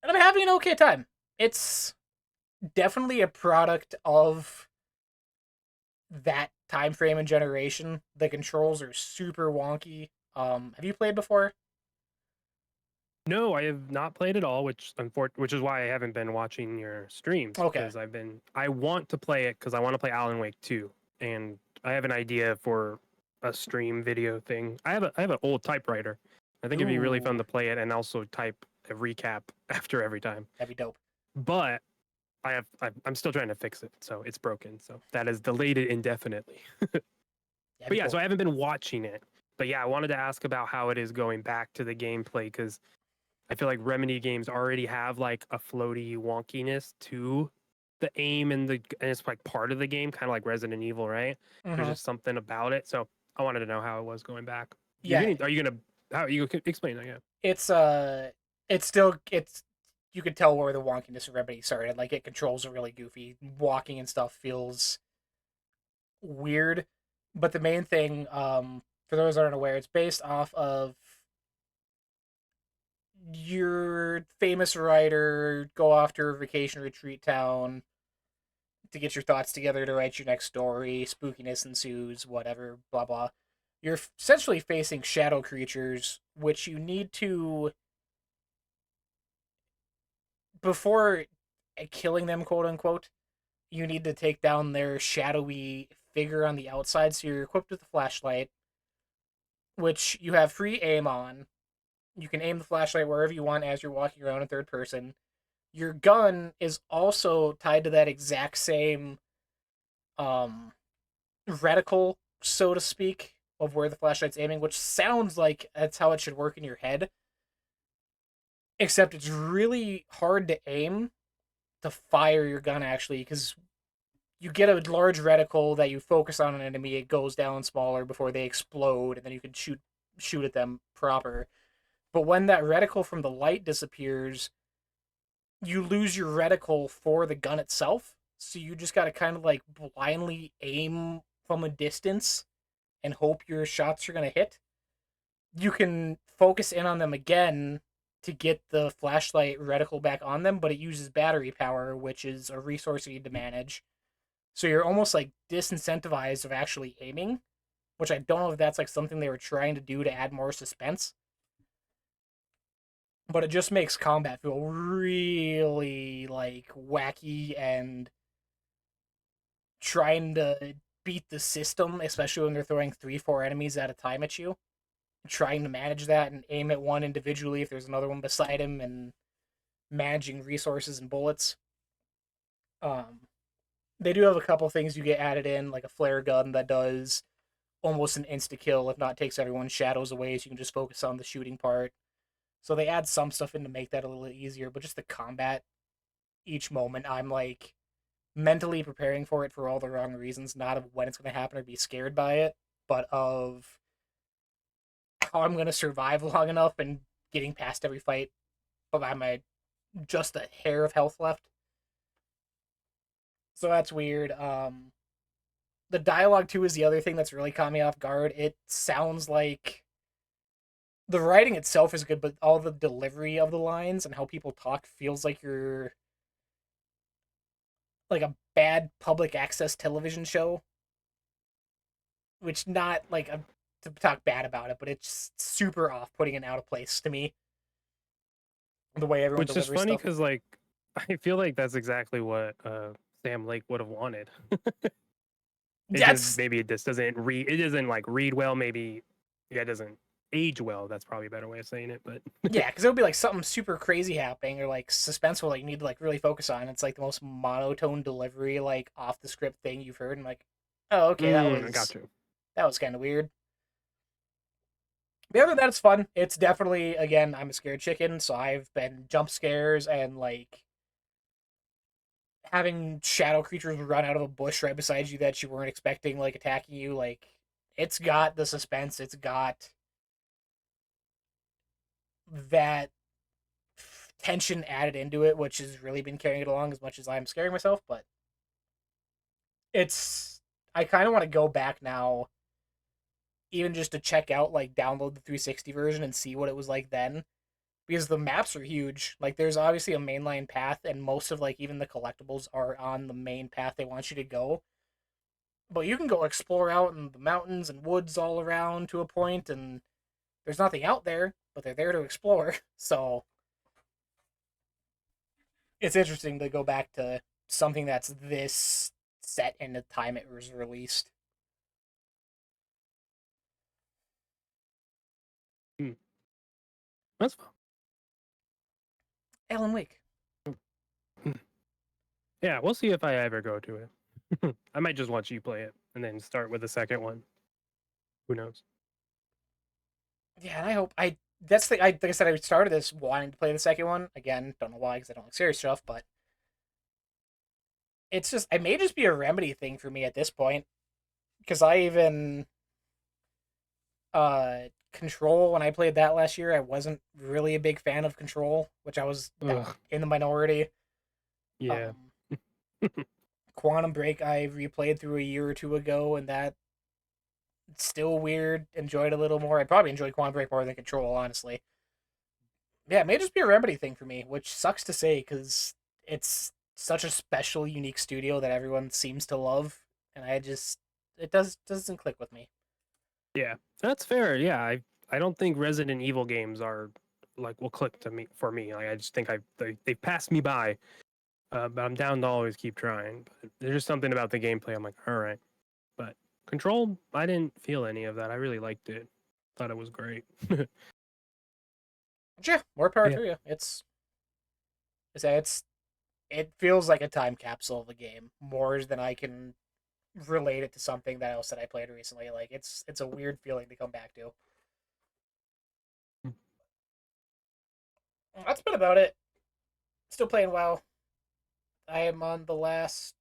And I'm having an okay time. It's definitely a product of that time frame and generation. The controls are super wonky. Have you played before? No, I have not played at all, which is why I haven't been watching your streams. Okay. Because I want to play it because I want to play Alan Wake 2, and I have an idea for a stream video thing. I have an old typewriter. I think it'd be really fun to play it and also type a recap after every time. That'd be dope. But I'm still trying to fix it, so it's broken. So that is delayed it indefinitely. But yeah, cool. So I haven't been watching it. But yeah, I wanted to ask about how it is going back to the gameplay, because I feel like Remedy games already have like a floaty wonkiness to the aim and it's like part of the game, kind of like Resident Evil, right? Mm-hmm. There's just something about it. So I wanted to know how it was going back. Yeah. How you explain that? Yeah. It's you can tell where the wonkiness of Remedy started. Like, it controls are really goofy. Walking and stuff feels weird. But the main thing, for those that aren't aware, it's based off of your famous writer go off to a vacation retreat town to get your thoughts together to write your next story. Spookiness ensues, whatever, blah blah. You're essentially facing shadow creatures, which you need to, before killing them, quote unquote, you need to take down their shadowy figure on the outside. So you're equipped with a flashlight, which you have free aim on. You can aim the flashlight wherever you want as you're walking around in third person. Your gun is also tied to that exact same reticle, so to speak, of where the flashlight's aiming, which sounds like that's how it should work in your head. Except it's really hard to aim to fire your gun, actually, because you get a large reticle that you focus on an enemy, it goes down smaller before they explode, and then you can shoot at them proper. But when that reticle from the light disappears, you lose your reticle for the gun itself. So you just gotta kind of like blindly aim from a distance and hope your shots are gonna hit. You can focus in on them again to get the flashlight reticle back on them, but it uses battery power, which is a resource you need to manage. So you're almost like disincentivized of actually aiming, which I don't know if that's like something they were trying to do to add more suspense. But it just makes combat feel really like wacky and trying to beat the system, especially when they're throwing 3-4 enemies at a time at you. Trying to manage that and aim at one individually if there's another one beside him, and managing resources and bullets. They do have a couple things you get added in, like a flare gun that does almost an insta kill, if not takes everyone's shadows away, so you can just focus on the shooting part. So they add some stuff in to make that a little easier, but just the combat each moment, I'm like mentally preparing for it for all the wrong reasons, not of when it's going to happen or be scared by it, but of how I'm going to survive long enough and getting past every fight, but I'm just a hair of health left. So that's weird. The dialogue too is the other thing that's really caught me off guard. It sounds like the writing itself is good, but all the delivery of the lines and how people talk feels like you're like a bad public access television show. Which not like to talk bad about it, but it's super off-putting and out of place to me. The way everyone Which is delivers funny stuff. because like I feel like that's exactly what Sam Lake would have wanted. It That's just maybe it just doesn't read. It doesn't like read well. Maybe it doesn't age well. That's probably a better way of saying it. But yeah, because it would be like something super crazy happening or like suspenseful that you need to like really focus on. It's like the most monotone delivery, like off the script thing you've heard. And like, oh, okay, I got you. that was kind of weird. The other than that, it's fun. It's definitely, again, I'm a scared chicken, so I've been jump scares and like having shadow creatures run out of a bush right beside you that you weren't expecting, like attacking you. Like, it's got the suspense. It's got that tension added into it, which has really been carrying it along as much as I'm scaring myself. But it's, I kind of want to go back now, even just to check out, like download the 360 version and see what it was like then, because the maps are huge. Like, there's obviously a mainline path, and most of like even the collectibles are on the main path they want you to go. But you can go explore out in the mountains and woods all around to a point, and there's nothing out there, but they're there to explore. So it's interesting to go back to something that's this set in the time it was released. That's fun. Alan Wake. Yeah, we'll see if I ever go to it. I might just watch you play it and then start with the second one. Who knows? Yeah, and I hope I. That's the. Like I said, I started this wanting to play the second one. Again, don't know why, because I don't like serious stuff. But it's just, it may just be a Remedy thing for me at this point, because I even Control, when I played that last year, I wasn't really a big fan of Control, which I was in the minority. Yeah. Quantum Break I replayed through a year or two ago, and that still weird. Enjoyed a little more. I probably enjoyed Quantum Break more than Control, honestly. Yeah, it may just be a Remedy thing for me, which sucks to say because it's such a special, unique studio that everyone seems to love, and it doesn't click with me. Yeah, that's fair. Yeah, I don't think Resident Evil games are like will click to me for me. Like I just think they passed me by. But I'm down to always keep trying. But there's just something about the gameplay. I'm like, all right. But Control, I didn't feel any of that. I really liked it. Thought it was great. Yeah, more power Yeah. to you. It feels like a time capsule of a game more than I can relate it to something that else that I played recently. Like, it's a weird feeling to come back to. That's been about it. Still playing WoW. I am on the last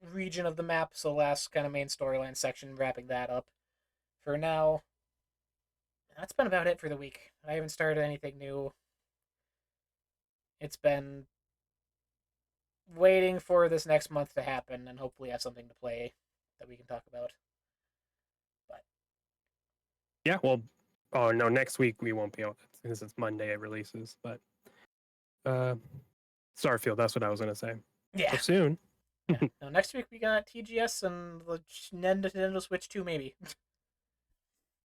region of the map, so last kind of main storyline section, wrapping that up for now. That's been about it for the week. I haven't started anything new. It's been waiting for this next month to happen and hopefully have something to play that we can talk about. But Yeah, well, oh no, next week we won't be able to, because it's Monday it releases. But Starfield, that's what I was gonna say. yeah, So soon. yeah. No, next week we got TGS and the Nintendo Switch 2, maybe.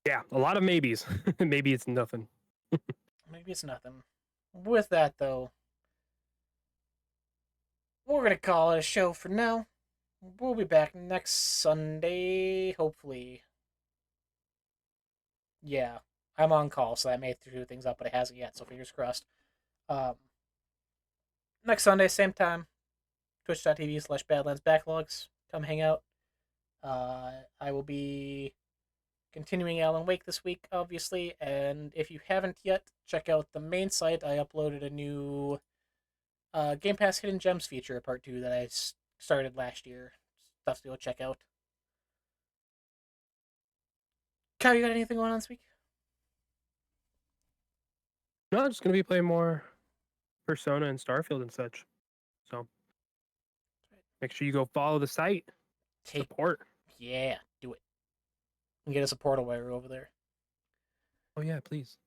Yeah, a lot of maybes. Maybe it's nothing. Maybe it's nothing. With that, though, we're going to call it a show for now. We'll be back next Sunday, hopefully. Yeah, I'm on call, so that may screw things up, but it hasn't yet, so fingers crossed. Next Sunday, same time, twitch.tv/BadlandsBacklogs. Come hang out. I will be continuing Alan Wake this week, obviously, and if you haven't yet, check out the main site. I uploaded a new Game Pass Hidden Gems feature, part 2, that I started last year. Stuff to go check out. Kyle, you got anything going on this week? No, I'm just gonna be playing more Persona and Starfield and such. So make sure you go follow the site. Support. Yeah, do it. And get us a portal while we're over there. Oh yeah, please.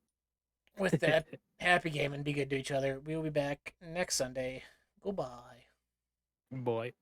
With that, happy gaming, be good to each other. We will be back next Sunday. Goodbye. Boy.